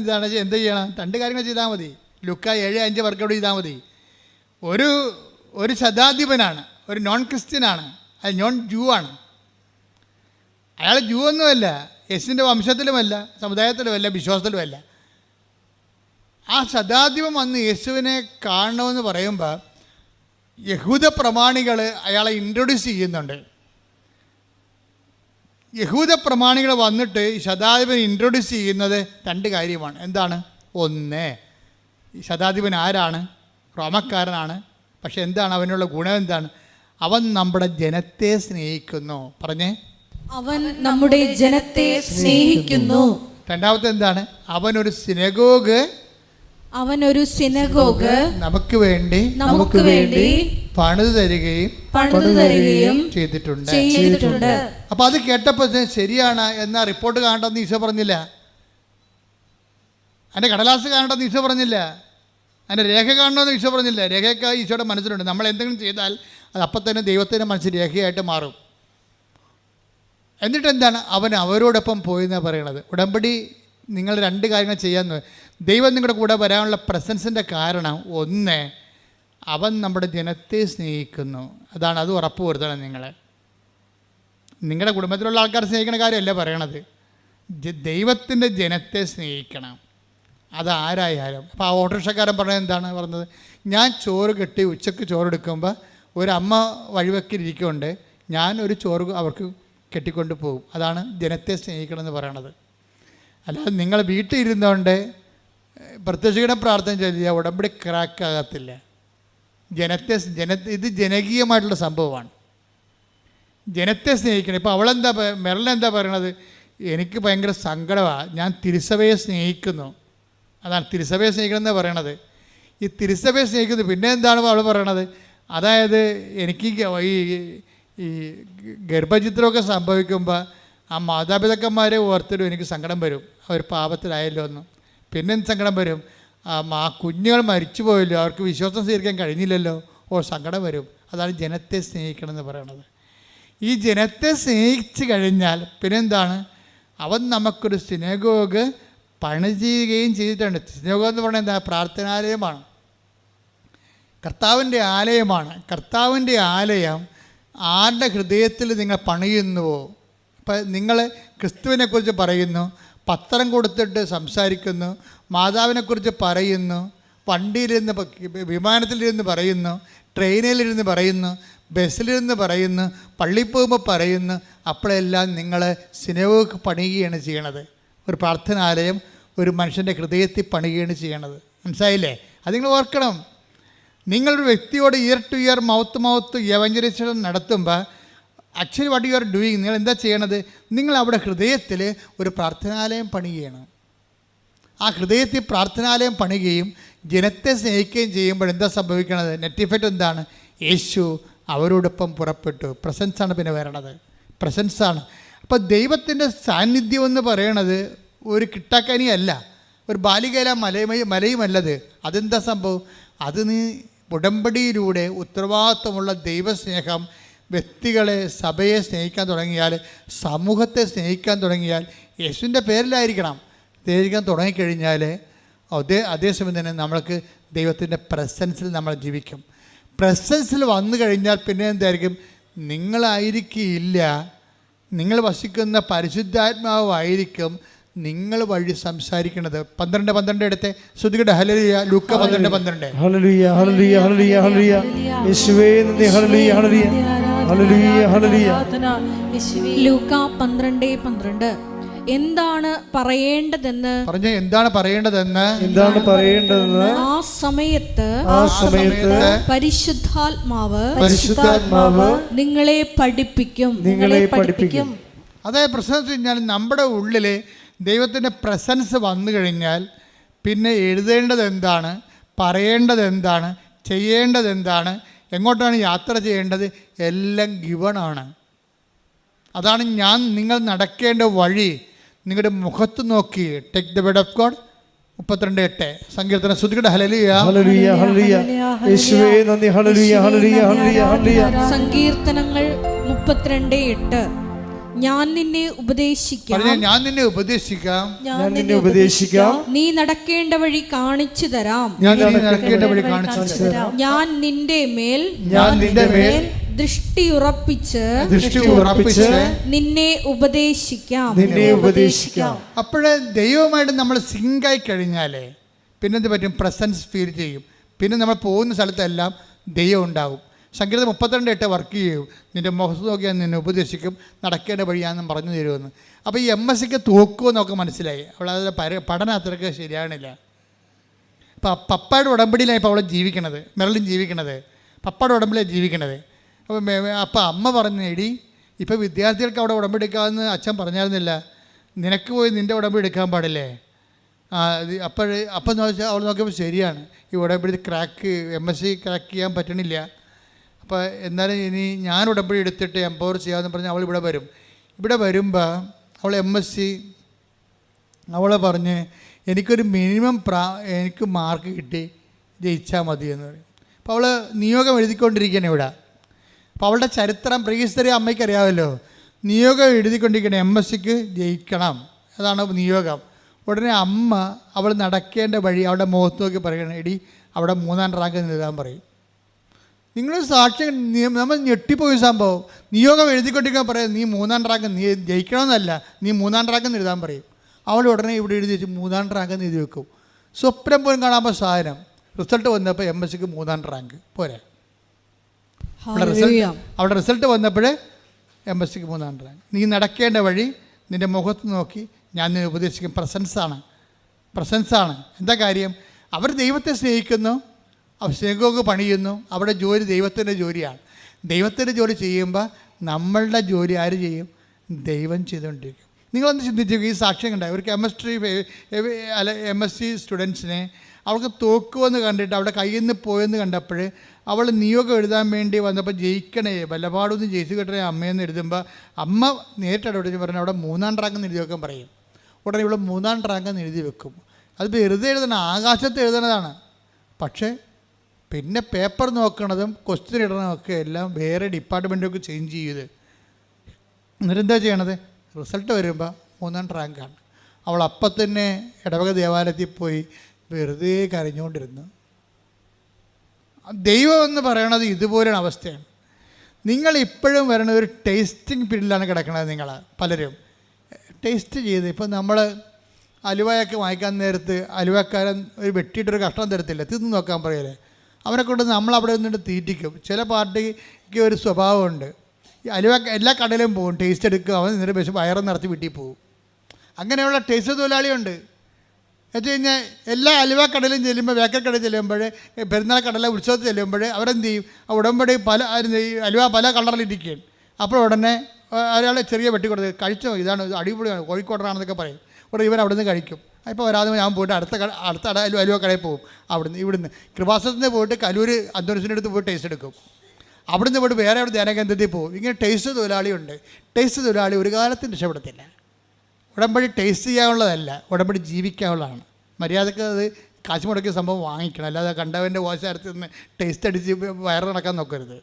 എന്ത് ചെയ്യണം? 2 കാര്യങ്ങൾ ചെയ്താൽ മതി. ലൂക്ക 7:5 വർക്കൗട്ട് ചെയ്താൽ മതി. ഒരു ശതാധിപനാണ്, ഒരു നോൺ ക്രിസ്ത്യനാണ്, അത് നോൺ ജൂ ആണ്. അയാൾ ജൂ ഒന്നുമല്ല, യേശുവിൻ്റെ വംശത്തിലുമല്ല, സമുദായത്തിലുമല്ല, വിശ്വാസത്തിലുമല്ല. ആ ശതാധിപൻ വന്ന് യേശുവിനെ കാണണമെന്ന് പറയുമ്പോൾ യഹൂദ പ്രമാണികൾ അയാളെ ഇൻട്രൊഡ്യൂസ് ചെയ്യുന്നുണ്ട്. യഹൂദ പ്രമാണികൾ വന്നിട്ട് ഈ ശതാധിപൻ ഇൻട്രൊഡ്യൂസ് ചെയ്യുന്നത് 2 കാര്യമാണ്. എന്താണ്? ഒന്ന്, ഈ ശതാധിപൻ ആരാണ്? റോമക്കാരനാണ്. പക്ഷെ എന്താണ് അവനുള്ള ഗുണം? എന്താണ്? അവൻ നമ്മുടെ ജനത്തെ സ്നേഹിക്കുന്നു. പറഞ്ഞേ, അവൻ നമ്മുടെ ജനത്തെ സ്നേഹിക്കുന്നു. രണ്ടാമത്തെ എന്താണ്? അവനൊരു സിനഗോഗ് നമുക്ക് വേണ്ടി പണിതു തരികയും ചെയ്തിട്ടുണ്ട്. അപ്പൊ അത് കേട്ടപ്പോൾ ശരിയാണ് എന്നാ റിപ്പോർട്ട് കാണണ്ടെന്ന് ഈശോ പറഞ്ഞില്ല. അതിൻ്റെ കടലാസ് കാണണ്ടെന്ന് ഈശോ പറഞ്ഞില്ല. അതിൻ്റെ രേഖ കാണണമെന്ന് ഈശോ പറഞ്ഞില്ല. രേഖയൊക്കെ ഈശോയുടെ മനസ്സിലുണ്ട്. നമ്മൾ എന്തെങ്കിലും ചെയ്താൽ അത് അപ്പം തന്നെ ദൈവത്തിൻ്റെ മനസ്സിൽ രേഖയായിട്ട് മാറും. എന്നിട്ട് എന്താണ്? അവൻ അവരോടൊപ്പം പോയെന്നാണ് പറയണത്. ഉടമ്പടി നിങ്ങൾ 2 കാര്യങ്ങൾ ചെയ്യാമെന്ന്. ദൈവം നിങ്ങളുടെ കൂടെ വരാനുള്ള പ്രസൻസിൻ്റെ കാരണം ഒന്ന്, അവൻ നമ്മുടെ ജനത്തെ സ്നേഹിക്കുന്നു. അതാണ്, അത് ഉറപ്പ് വരുത്തണം. നിങ്ങളുടെ കുടുംബത്തിലുള്ള ആൾക്കാർ സ്നേഹിക്കുന്ന കാര്യമല്ല പറയണത്. ദൈവത്തിൻ്റെ ജനത്തെ സ്നേഹിക്കണം. അതാരായാലും. അപ്പോൾ ആ ഓട്ടോറിക്ഷക്കാരൻ പറഞ്ഞത് എന്താണ് പറഞ്ഞത്? ഞാൻ ചോറ് കെട്ടി ഉച്ചയ്ക്ക് ചോറെടുക്കുമ്പോൾ ഒരമ്മ വഴിവെക്കിരിക്കുന്നുണ്ട്, ഞാൻ ഒരു ചോറ് അവർക്ക് കെട്ടിക്കൊണ്ട് പോകും. അതാണ് ജനത്തെ സ്നേഹിക്കണമെന്ന് പറയണത്. അല്ലാതെ നിങ്ങൾ വീട്ടിൽ ഇരുന്നുകൊണ്ട് പ്രത്യക്ഷീകരണ പ്രാർത്ഥന ചെയ്താൽ ഉടമ്പടി ക്രാക്കാകത്തില്ല. ഇത് ജനകീയമായിട്ടുള്ള സംഭവമാണ്. ജനത്തെ സ്നേഹിക്കണം. ഇപ്പോൾ മെറിലെന്താ പറയണത്? എനിക്ക് ഭയങ്കര സങ്കടമാണ്, ഞാൻ തിരുസഭയെ സ്നേഹിക്കുന്നു. അതാണ് തിരുസഭയെ സ്നേഹിക്കണം എന്ന് പറയണത്. ഈ തിരുസഭയെ സ്നേഹിക്കുന്നു. പിന്നെ എന്താണ് അവൾ പറയണത്? അതായത് എനിക്ക് ഈ ഗർഭചിത്രമൊക്കെ സംഭവിക്കുമ്പോൾ ആ മാതാപിതാക്കന്മാരെ ഓർത്തിടും എനിക്ക് സങ്കടം വരും. അവർ പാപത്തിലായല്ലോ എന്ന്. പിന്നെ സങ്കടം വരും, ആ കുഞ്ഞുങ്ങൾ മരിച്ചു പോയല്ലോ, അവർക്ക് വിശ്വാസം സ്വീകരിക്കാൻ കഴിഞ്ഞില്ലല്ലോ, സങ്കടം വരും. അതാണ് ജനത്തെ സ്നേഹിക്കണം എന്ന് പറയണത്. ഈ ജനത്തെ സ്നേഹിച്ച് കഴിഞ്ഞാൽ പിന്നെന്താണ്? അവൻ നമുക്കൊരു സിനഗോഗ് പണി ചെയ്യുകയും ചെയ്തിട്ടുണ്ട്. സിനഗോഗ് എന്ന് പറയുന്നത് എന്താ? പ്രാർത്ഥനാലയമാണ്, കർത്താവിൻ്റെ ആലയമാണ്. കർത്താവിൻ്റെ ആലയം ആരുടെ ഹൃദയത്തിൽ നിങ്ങൾ പണിയുന്നുവോ? ഇപ്പം നിങ്ങൾ ക്രിസ്തുവിനെക്കുറിച്ച് പറയുന്നു, പത്രം കൊടുത്തിട്ട് സംസാരിക്കുന്നു, മാതാവിനെക്കുറിച്ച് പറയുന്നു, വണ്ടിയിലിരുന്ന് വിമാനത്തിലിരുന്ന് പറയുന്നു, ട്രെയിനിലിരുന്ന് പറയുന്നു, ബസ്സിലിരുന്ന് പറയുന്നു, പള്ളിയിൽ പോകുമ്പോൾ പറയുന്നു, അപ്പോഴെല്ലാം നിങ്ങൾ സിനഗോഗ് പണിയുകയാണ് ചെയ്യണത്. ഒരു പ്രാർത്ഥനാലയം ഒരു മനുഷ്യൻ്റെ ഹൃദയത്തിൽ പണിയുകയാണ് ചെയ്യണത്. മനസ്സിലായില്ലേ? അത് നിങ്ങൾ ഓർക്കണം. നിങ്ങളൊരു വ്യക്തിയോട് ear to ear mouth mouth evangelisation നടത്തുമ്പോൾ actually what you are doing, നിങ്ങൾ എന്താ ചെയ്യണത്? നിങ്ങൾ അവിടെ ഹൃദയത്തിൽ ഒരു പ്രാർത്ഥനാലയം പണിയുകയാണ്. ആ ഹൃദയത്തിൽ പ്രാർത്ഥനാലയം പണിയുകയും ജനത്തെ സ്നേഹിക്കുകയും ചെയ്യുമ്പോൾ എന്താ സംഭവിക്കണത്? നെറ്റ് ഇഫക്റ്റ് എന്താണ്? യേശു അവരോടൊപ്പം പുറപ്പെട്ടു. പ്രസൻസാണ് പിന്നെ വരണത്, പ്രസൻസാണ്. അപ്പോൾ ദൈവത്തിൻ്റെ സാന്നിധ്യം എന്ന് പറയണത് ഒരു കിട്ടാക്കനിയല്ല, ഒരു ബാലികയില മലയുമല്ലത്. അതെന്താ സംഭവം? അത് നീ ഉടമ്പടിയിലൂടെ ഉത്തരവാദിത്വമുള്ള ദൈവസ്നേഹം വ്യക്തികളെ, സഭയെ സ്നേഹിക്കാൻ തുടങ്ങിയാൽ, സമൂഹത്തെ സ്നേഹിക്കാൻ തുടങ്ങിയാൽ, യേശുവിൻ്റെ പേരിലായിരിക്കണം സ്നേഹിക്കാൻ തുടങ്ങിക്കഴിഞ്ഞാൽ അതേസമയം തന്നെ നമ്മൾക്ക് ദൈവത്തിൻ്റെ പ്രസൻസിൽ നമ്മൾ ജീവിക്കും. പ്രസൻസിൽ വന്നു കഴിഞ്ഞാൽ പിന്നെ എന്തായിരിക്കും? നിങ്ങളായിരിക്കില്ല, നിങ്ങൾ വസിക്കുന്ന പരിശുദ്ധാത്മാവായിരിക്കും നിങ്ങൾ വഴി സംസാരിക്കുന്നത്. 12 എടുത്ത് ശ്രുതികട ഹല്ലേലൂയ. ലൂക്ക 12 ഹല്ലേലൂയ ഹല്ലേലൂയ ഹല്ലേലൂയ ഹല്ലേലൂയ. യേശുവേ നന്ദി. ഹല്ലേലൂയ ഹല്ലേലൂയ ഹല്ലേലൂയ ഹല്ലേലൂയ. ലൂക്ക 12:12 എന്താണ് പറയേണ്ടതെന്ന് പറഞ്ഞ എന്താണ് പറയേണ്ടതെന്ന് ആ സമയത്ത് പരിശുദ്ധാത്മാവ് നിങ്ങളെ പഠിപ്പിക്കും. അതായത് പ്രസൻസ് കഴിഞ്ഞാൽ നമ്മുടെ ഉള്ളിൽ ദൈവത്തിൻ്റെ പ്രസൻസ് വന്നു കഴിഞ്ഞാൽ പിന്നെ എഴുതേണ്ടത് എന്താണ്, പറയേണ്ടത് എന്താണ്, ചെയ്യേണ്ടത് എന്താണ്, എങ്ങോട്ടാണ് യാത്ര ചെയ്യേണ്ടത്, എല്ലാം ഗിവണാണ്. അതാണ് നിങ്ങൾ നടക്കേണ്ട വഴി. നിങ്ങളുടെ മുഖത്ത് നോക്കി take the word of God. 32:8 സങ്കീർത്തനം. ശ്രുതികട ഹല്ലേലൂയ ഹല്ലേലൂയ ഹല്ലേലൂയ. യേശുവേ നന്ദി. ഹല്ലേലൂയ ഹല്ലേലൂയ ഹല്ലേലൂയ ഹല്ലേലൂയ. സങ്കീർത്തനങ്ങൾ 32:8 ഞാൻ നിന്നെ ഉപദേശിക്കാം, നീ നടക്കേണ്ട വഴി കാണിച്ചു തരാം, ഞാൻ നിന്റെ മേൽ ദൃഷ്ടിയുറപ്പിച്ച് നിന്നെ ഉപദേശിക്കാം. അപ്പോഴേ ദൈവമായിട്ട് നമ്മൾ സിങ്കായി കഴിഞ്ഞാലേ പിന്നെന്ത് പറ്റും? പ്രസൻസ് ഫീൽ ചെയ്യും. പിന്നെ നമ്മൾ പോകുന്ന സ്ഥലത്തെല്ലാം ദൈവം ഉണ്ടാവും. സങ്കീർത്തനം 32:8 വർക്ക് ചെയ്യും. നിൻ്റെ മുഖത്ത് നോക്കിയാൽ നിന്നെ ഉപദേശിക്കും, നടക്കേണ്ട വഴിയാണെന്ന് പറഞ്ഞു തരുമെന്ന്. അപ്പോൾ ഈ MSCക്ക് തോക്കുമെന്നൊക്കെ മനസ്സിലായി. അവളത് പഠനം അത്രയ്ക്ക് ശരിയാണില്ല. അപ്പോൾ പപ്പയുടെ ഉടമ്പടിയിലാണ് ഇപ്പോൾ അവളെ ജീവിക്കണത്, മെറലിൻ ജീവിക്കണത്. പപ്പയുടെ ഉടമ്പടിയാണ് ജീവിക്കണത്. അപ്പോൾ അമ്മ പറഞ്ഞു, എടി ഇപ്പോൾ വിദ്യാർത്ഥികൾക്ക് അവിടെ ഉടമ്പടി എടുക്കാമെന്ന് അച്ഛൻ പറഞ്ഞായിരുന്നില്ല, നിനക്ക് പോയി നിൻ്റെ ഉടമ്പടി എടുക്കാൻ പാടില്ലേ? അപ്പം നോക്കിയാൽ അവൾ നോക്കിയപ്പോൾ ശരിയാണ്, ഈ ഉടമ്പടി MSc ക്രാക്ക് ചെയ്യാൻ പറ്റണില്ല. അപ്പോൾ എന്നാലും ഇനി ഞാൻ ഉടമ്പടി എടുത്തിട്ട് എംപവർ ചെയ്യാമെന്ന് പറഞ്ഞ് അവൾ ഇവിടെ വരും. ഇവിടെ വരുമ്പോൾ അവൾ MSc അവളെ പറഞ്ഞ് എനിക്കൊരു മിനിമം എനിക്ക് മാർക്ക് കിട്ടി ജയിച്ചാൽ മതി എന്ന് പറയും. അപ്പോൾ അവൾ നിയോഗം എഴുതിക്കൊണ്ടിരിക്കുകയാണ് ഇവിടെ. അപ്പോൾ അവളുടെ ചരിത്രം പ്രീഹിസ്റ്ററി അമ്മയ്ക്ക് അറിയാമല്ലോ. നിയോഗം എഴുതിക്കൊണ്ടിരിക്കണം, MSCക്ക് ജയിക്കണം, അതാണ് നിയോഗം. ഉടനെ അമ്മ അവൾ നടക്കേണ്ട വഴി അവളുടെ മുഖത്ത് നോക്കി പറയണം, എടി അവിടെ 3ാം റാങ്ക് എഴുതാൻ പറയും. നിങ്ങൾ സാക്ഷ്യം നമ്മൾ ഞെട്ടിപ്പോയി സംഭവം. നിയോഗം എഴുതിക്കൊണ്ടിരിക്കാൻ പറയാം, നീ 3ാം റാങ്ക് നീ ജയിക്കണമെന്നല്ല, നീ 3ാം റാങ്ക് എഴുതാൻ പറയും. അവൾ ഉടനെ ഇവിടെ എഴുതി വെച്ച് 3ാം റാങ്ക് എഴുതി വെക്കും. സ്വപ്നം പോലും കാണാമ്പോൾ സാധനം റിസൾട്ട് വന്നപ്പോൾ MSCക്ക് 3ാം റാങ്ക് പോരെ. അവിടെ റിസൾട്ട് വന്നപ്പോൾ MSCക്ക് 3ാം റാങ്ക്. നീ നടക്കേണ്ട വഴി നിൻ്റെ മുഖത്ത് നോക്കി ഞാൻ നിന്നെ ഉപദേശിക്കും. പ്രസൻസാണ്. എന്താ കാര്യം? അവർ ദൈവത്തെ സ്നേഹിക്കുന്നു, അവർ സ്നേഹമൊക്കെ പണിയുന്നു. അവിടെ ജോലി ദൈവത്തിൻ്റെ ജോലിയാണ്. ദൈവത്തിൻ്റെ ജോലി ചെയ്യുമ്പോൾ നമ്മളുടെ ജോലി ആര് ചെയ്യും? ദൈവം ചെയ്തുകൊണ്ടിരിക്കും. നിങ്ങളൊന്ന് ചിന്തിച്ചു, ഈ സാക്ഷ്യം കണ്ടായി ഒരു MSc സ്റ്റുഡൻസിനെ അവൾക്ക് തോക്കുമെന്ന് കണ്ടിട്ട് അവളുടെ കയ്യിൽ നിന്ന് പോയെന്ന് കണ്ടപ്പോൾ അവൾ നിയോഗം എഴുതാൻ വേണ്ടി വന്നപ്പോൾ ജയിക്കണേ വല്ലപാടൊന്നും ജയിച്ചു കിട്ടണേ അമ്മയെന്ന് എഴുതുമ്പോൾ അമ്മ നേരിട്ട് ഇടപെട്ട് പറഞ്ഞാൽ അവിടെ 3ാം റാങ്ക് എഴുതി വെക്കാൻ പറയും. ഉടനെ ഇവിടെ 3ാം റാങ്ക് എഴുതി വെക്കും. അത് വെറുതെ എഴുതണം, ആകാശത്ത് എഴുതണതാണ്. പക്ഷേ പിന്നെ പേപ്പർ നോക്കണതും ക്വസ്റ്റ്യൻ ഇടണതൊക്കെ എല്ലാം വേറെ ഡിപ്പാർട്ട്മെൻറ്റൊക്കെ ചേഞ്ച് ചെയ്ത് എന്നിട്ടെന്താ ചെയ്യണത്? റിസൾട്ട് വരുമ്പോൾ 3ാം റാങ്കാണ്. അവൾ അപ്പം തന്നെ ഇടവക ദേവാലയത്തിൽ പോയി വെറുതെ കരഞ്ഞുകൊണ്ടിരുന്നു. ദൈവം എന്ന് പറയണത് ഇതുപോലെയാണ് അവസ്ഥയാണ്. നിങ്ങളിപ്പോഴും വരണ ഒരു ടേസ്റ്റിംഗ് പീരീഡിലാണ് കിടക്കണത്. നിങ്ങൾ പലരും ടേസ്റ്റ് ചെയ്ത്, ഇപ്പം നമ്മൾ അലുവയൊക്കെ വാങ്ങിക്കാൻ നേരത്ത് അലുവക്കാരൻ ഒരു വെട്ടിയിട്ടൊരു കഷ്ണം തരത്തില്ല, തിന്ന് നോക്കാൻ പറയല്ലേ. അവനെ കൊണ്ട് നമ്മളവിടെ നിന്നിട്ട് തീറ്റിക്കും. ചില പാർട്ടിക്ക് ഒരു സ്വഭാവമുണ്ട്, ഈ അലുവ എല്ലാ കടയിലും പോകും, ടേസ്റ്റ് എടുക്കും, അവൻ നിന്നിട്ട് വയറും നിറച്ച് വീട്ടിൽ പോകും. അങ്ങനെയുള്ള ടേസ്റ്റ് തൊഴിലാളിയുണ്ട്. വെച്ച് കഴിഞ്ഞാൽ എല്ലാ അലുവ കടയിലും ചെല്ലുമ്പോൾ, ബേക്കറി കടയിൽ ചെല്ലുമ്പോൾ, പെരുന്നാൾ കടല ഉത്സവത്തിൽ ചെല്ലുമ്പോൾ അവരെന്ത് ചെയ്യും? ആ ഉടമ്പടി അലുവ പല കളറിലിരിക്കുകയാണ്. അപ്പോൾ ഉടനെ ഒരാളെ ചെറിയ വെട്ടി കൊടുത്ത് കഴിച്ചോ, ഇതാണ് അടിപൊളിയാണ്, കോഴിക്കോടനാണെന്നൊക്കെ പറയും. ഉടനെ ഇവൻ അവിടെ നിന്ന് കഴിക്കും. അപ്പോൾ വരാതെ ഞാൻ പോയിട്ട് അടുത്ത അലുവ കടയിൽ പോകും. ഇവിടുന്ന് കൃപാസനത്തിന് പോയിട്ട് കലൂർ അന്തോണിസിൻ്റെ അടുത്ത് പോയി ടേസ്റ്റ് എടുക്കും. അവിടുന്ന് പോയിട്ട് വേറെ അവിടെ ധ്യാനകേന്ദ്രത്തിൽ പോകും. ഇങ്ങനെ ടേസ്റ്റ് തൊഴിലാളിയുണ്ട്. ടേസ്റ്റ് തൊഴിലാളി ഒരു കാലത്തും രക്ഷപ്പെടത്തില്ല. ഉടമ്പടി ടേസ്റ്റ് ചെയ്യാനുള്ളതല്ല, ഉടമ്പടി ജീവിക്കാനുള്ളതാണ്. മര്യാദക്ക് അത് കാശ് മുടക്കിയ സംഭവം വാങ്ങിക്കണം, അല്ലാതെ കണ്ടവൻ്റെ വാശാരത്തിൽ നിന്ന് ടേസ്റ്റ് അടിച്ച് വയറ് നടക്കാൻ നോക്കരുത്.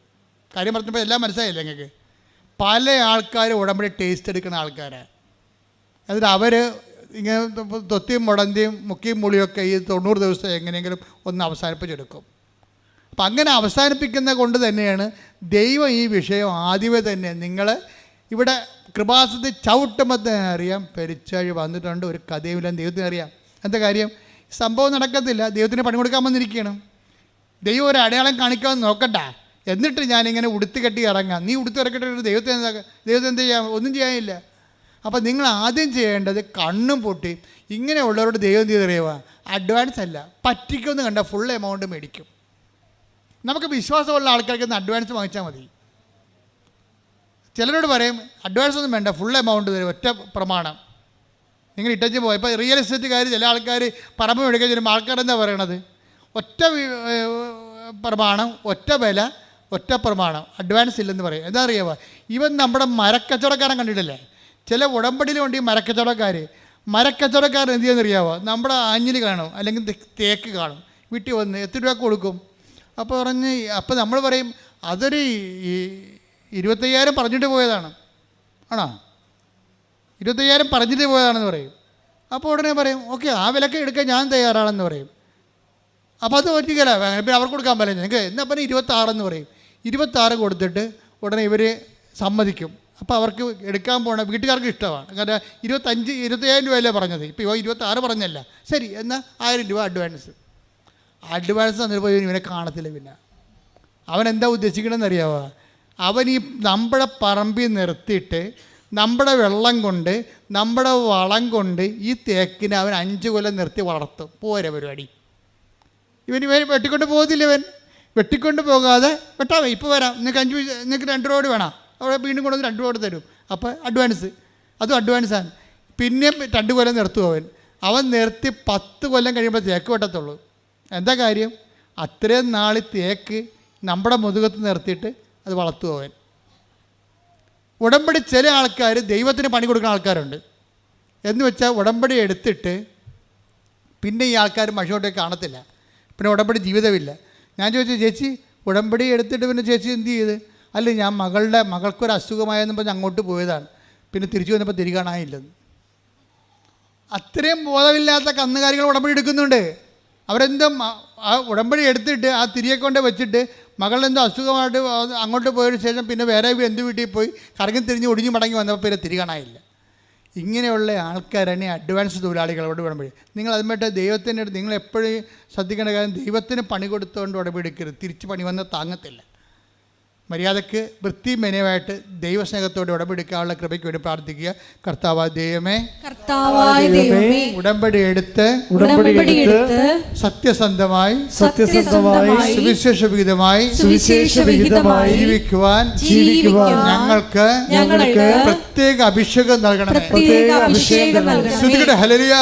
കാര്യം പറഞ്ഞപ്പോൾ എല്ലാം മനസ്സിലായില്ല നിങ്ങൾക്ക്? പല ആൾക്കാരും ഉടമ്പടി ടേസ്റ്റ് എടുക്കുന്ന ആൾക്കാരാണ്. എന്നിട്ട് അവർ ഇങ്ങനെ തൊത്തിയും മുടന്തിയും മുക്കിയും മുളിയൊക്കെ ഈ 90 ദിവസം എങ്ങനെയെങ്കിലും ഒന്ന് അവസാനിപ്പിച്ചെടുക്കും. അപ്പം അങ്ങനെ അവസാനിപ്പിക്കുന്ന കൊണ്ട് തന്നെയാണ് ദൈവം ഈ വിഷയം ആദ്യമേ തന്നെ നിങ്ങൾ ഇവിടെ കൃപാസനത്തിൽ ചവിട്ടുമ്പോൾ തന്നെ അറിയാം പെരിച്ചാഴി വന്നിട്ടുണ്ട്, ഒരു കഥയുമില്ല. ദൈവത്തിന് അറിയാം എന്താ കാര്യം? സംഭവം നടക്കത്തില്ല, ദൈവത്തിന് പണി കൊടുക്കാൻ വന്നിരിക്കണം. ദൈവം ഒരു അടയാളം കാണിക്കാമെന്ന് നോക്കണ്ട, എന്നിട്ട് ഞാനിങ്ങനെ ഉടുത്ത് കെട്ടി ഇറങ്ങാം. നീ ഉടുത്ത് ഇറക്കിയിട്ട് ദൈവത്തെ എന്ത് ചെയ്യാം? ഒന്നും ചെയ്യാനില്ല. അപ്പം നിങ്ങൾ ആദ്യം ചെയ്യേണ്ടത് കണ്ണും പൊട്ടി ഇങ്ങനെയുള്ളവരോട് ദൈവം എന്ത് ചെയ്തറിയുക? അഡ്വാൻസ് അല്ല, പറ്റിക്കുമെന്ന് കണ്ടാൽ ഫുൾ എമൗണ്ട് മേടിക്കും. നമുക്ക് വിശ്വാസമുള്ള ആൾക്കാർക്ക് ഒന്ന് അഡ്വാൻസ് വാങ്ങിച്ചാൽ മതി. ചിലരോട് പറയും അഡ്വാൻസ് ഒന്നും വേണ്ട, ഫുൾ എമൗണ്ട് തരും, ഒറ്റ പ്രമാണം. നിങ്ങൾ ഇട്ടച്ച് പോയി. ഇപ്പോൾ റിയൽ എസ്റ്റേറ്റുകാർ ചില ആൾക്കാർ പറമ്പ് മേടിക്കാൻ ചെല്ലുമ്പോൾ ആൾക്കാരെന്താ പറയണത്? ഒറ്റ പ്രമാണം, ഒറ്റ വില, ഒറ്റ പ്രമാണം, അഡ്വാൻസ് ഇല്ലെന്ന് പറയും. എന്താ അറിയാമോ? ഇവൻ നമ്മുടെ മരക്കച്ചവടക്കാരൻ കണ്ടിട്ടില്ലേ? ചില ഉടമ്പടിയിലുണ്ട് ഈ മരക്കച്ചവടക്കാരൻ എന്ത് ചെയ്യുന്നറിയാമോ? നമ്മുടെ ആഞ്ഞിൽ കാണും, അല്ലെങ്കിൽ തേക്ക് കാണും. വീട്ടിൽ വന്ന് എത്ര രൂപ കൊടുക്കും? അപ്പോൾ നമ്മൾ പറയും അതൊരു 25,000 പറഞ്ഞിട്ട് പോയതാണ്. ആണോ? 25,000 പറഞ്ഞിട്ട് പോയതാണെന്ന് പറയും. അപ്പോൾ ഉടനെ പറയും ഓക്കെ, ആ വിലക്ക് എടുക്കാൻ ഞാൻ തയ്യാറാണെന്ന് പറയും. അപ്പോൾ അത് ഒറ്റയ്ക്കല്ല, പിന്നെ അവർക്ക് കൊടുക്കാൻ പറ്റില്ല. നിങ്ങൾക്ക് എന്നാൽ പറഞ്ഞാൽ 26 പറയും. 26 കൊടുത്തിട്ട് ഉടനെ ഇവർ സമ്മതിക്കും. അപ്പോൾ അവർക്ക് എടുക്കാൻ പോകണം, വീട്ടുകാർക്ക് ഇഷ്ടമാണ്. കാരണം 25,000 രൂപയല്ലേ പറഞ്ഞത്, ഇപ്പോൾ 26 പറഞ്ഞല്ല. ശരി എന്നാൽ 1000 രൂപ അഡ്വാൻസ് തന്നിട്ട് ഇവനെ കാണത്തില്ല. പിന്നെ അവൻ എന്താ ഉദ്ദേശിക്കണമെന്ന് അറിയാമോ? അവൻ ഈ നമ്മുടെ പറമ്പിൽ നിർത്തിയിട്ട് നമ്മുടെ വെള്ളം കൊണ്ട് നമ്മുടെ വളം കൊണ്ട് ഈ തേക്കിനെ അവൻ 5 കൊല്ലം നിർത്തി വളർത്തും. പോരെ പരിപാടി. ഇവൻ വെട്ടിക്കൊണ്ട് പോകത്തില്ല. ഇവൻ വെട്ടിക്കൊണ്ട് പോകാതെ വെട്ടാവേ ഇപ്പോൾ വരാം, നിങ്ങൾക്ക് 2 റോഡ് വേണം, അവിടെ വീണ്ടും കൊണ്ടുവന്ന് 2 റോഡ് തരും. അപ്പോൾ അതും അഡ്വാൻസാണ്. പിന്നെയും 2 കൊല്ലം നിർത്തും അവൻ നിർത്തി 10 കൊല്ലം കഴിയുമ്പോൾ തേക്ക് വെട്ടത്തുള്ളൂ. എന്താ കാര്യം? അത്രയും നാൾ തേക്ക് നമ്മുടെ മുതുകത്ത് നിർത്തിയിട്ട് അത് വളർത്തും അവൻ. ഉടമ്പടി ചില ആൾക്കാർ ദൈവത്തിന് പണി കൊടുക്കുന്ന ആൾക്കാരുണ്ട്. എന്ന് വെച്ചാൽ ഉടമ്പടി എടുത്തിട്ട് പിന്നെ ഈ ആൾക്കാർ മഷിയോട്ടേക്ക് കാണത്തില്ല, പിന്നെ ഉടമ്പടി ജീവിതമില്ല. ഞാൻ ചോദിച്ചു, ചേച്ചി ഉടമ്പടി എടുത്തിട്ട് പിന്നെ ചേച്ചി എന്ത് ചെയ്ത്? അല്ല, ഞാൻ മകൾക്കൊരു അസുഖമായെന്ന് പറഞ്ഞ് അങ്ങോട്ട് പോയതാണ്, പിന്നെ തിരിച്ചു വന്നപ്പോൾ തിരികെ കാണാനില്ലെന്ന്. അത്രയും ബോധമില്ലാത്ത കന്നുകാലികൾ ഉടമ്പടി എടുക്കുന്നുണ്ട്. അവരെന്തും ആ ഉടമ്പടി എടുത്തിട്ട് ആ തിരികെ കൊണ്ട് വെച്ചിട്ട് മകളെന്തോ അസുഖമായിട്ട് അങ്ങോട്ട് പോയതിനു ശേഷം പിന്നെ വേറെ എന്ത് വീട്ടിൽ പോയി കറങ്ങി തിരിഞ്ഞ് ഒടിഞ്ഞു മടങ്ങി വന്നപ്പോൾ പിന്നെ തിരികെ കാണാനില്ല. ഇങ്ങനെയുള്ള ആൾക്കാരാണ് അഡ്വാൻസ് തൊഴിലാളികളോട് ഉടമ്പടി. നിങ്ങൾ അതുമായിട്ട് ദൈവത്തിൻ്റെ അടുത്ത് നിങ്ങൾ എപ്പോഴും ശ്രദ്ധിക്കേണ്ട കാര്യം, ദൈവത്തിന് പണി കൊടുത്തുകൊണ്ട് ഉടമ്പടി എടുക്കരുത്. തിരിച്ച് പണി വന്നാൽ താങ്ങത്തില്ല. മര്യാദയ്ക്ക് വൃത്തി മെനവായിട്ട് ദൈവസ്നേഹത്തോടെ ഉടമ്പടിക്കാനുള്ള കൃപയ്ക്ക് വേണ്ടി പ്രാർത്ഥിക്കുക. കർത്താവായ ദൈവമേ, ഉടമ്പടി എടുത്ത് സത്യസന്ധമായി സുവിശേഷവിഹിതമായി ജീവിക്കുവാൻ ഞങ്ങൾക്ക് പ്രത്യേക അഭിഷേകം നൽകണമേ. ഹല്ലേലൂയ.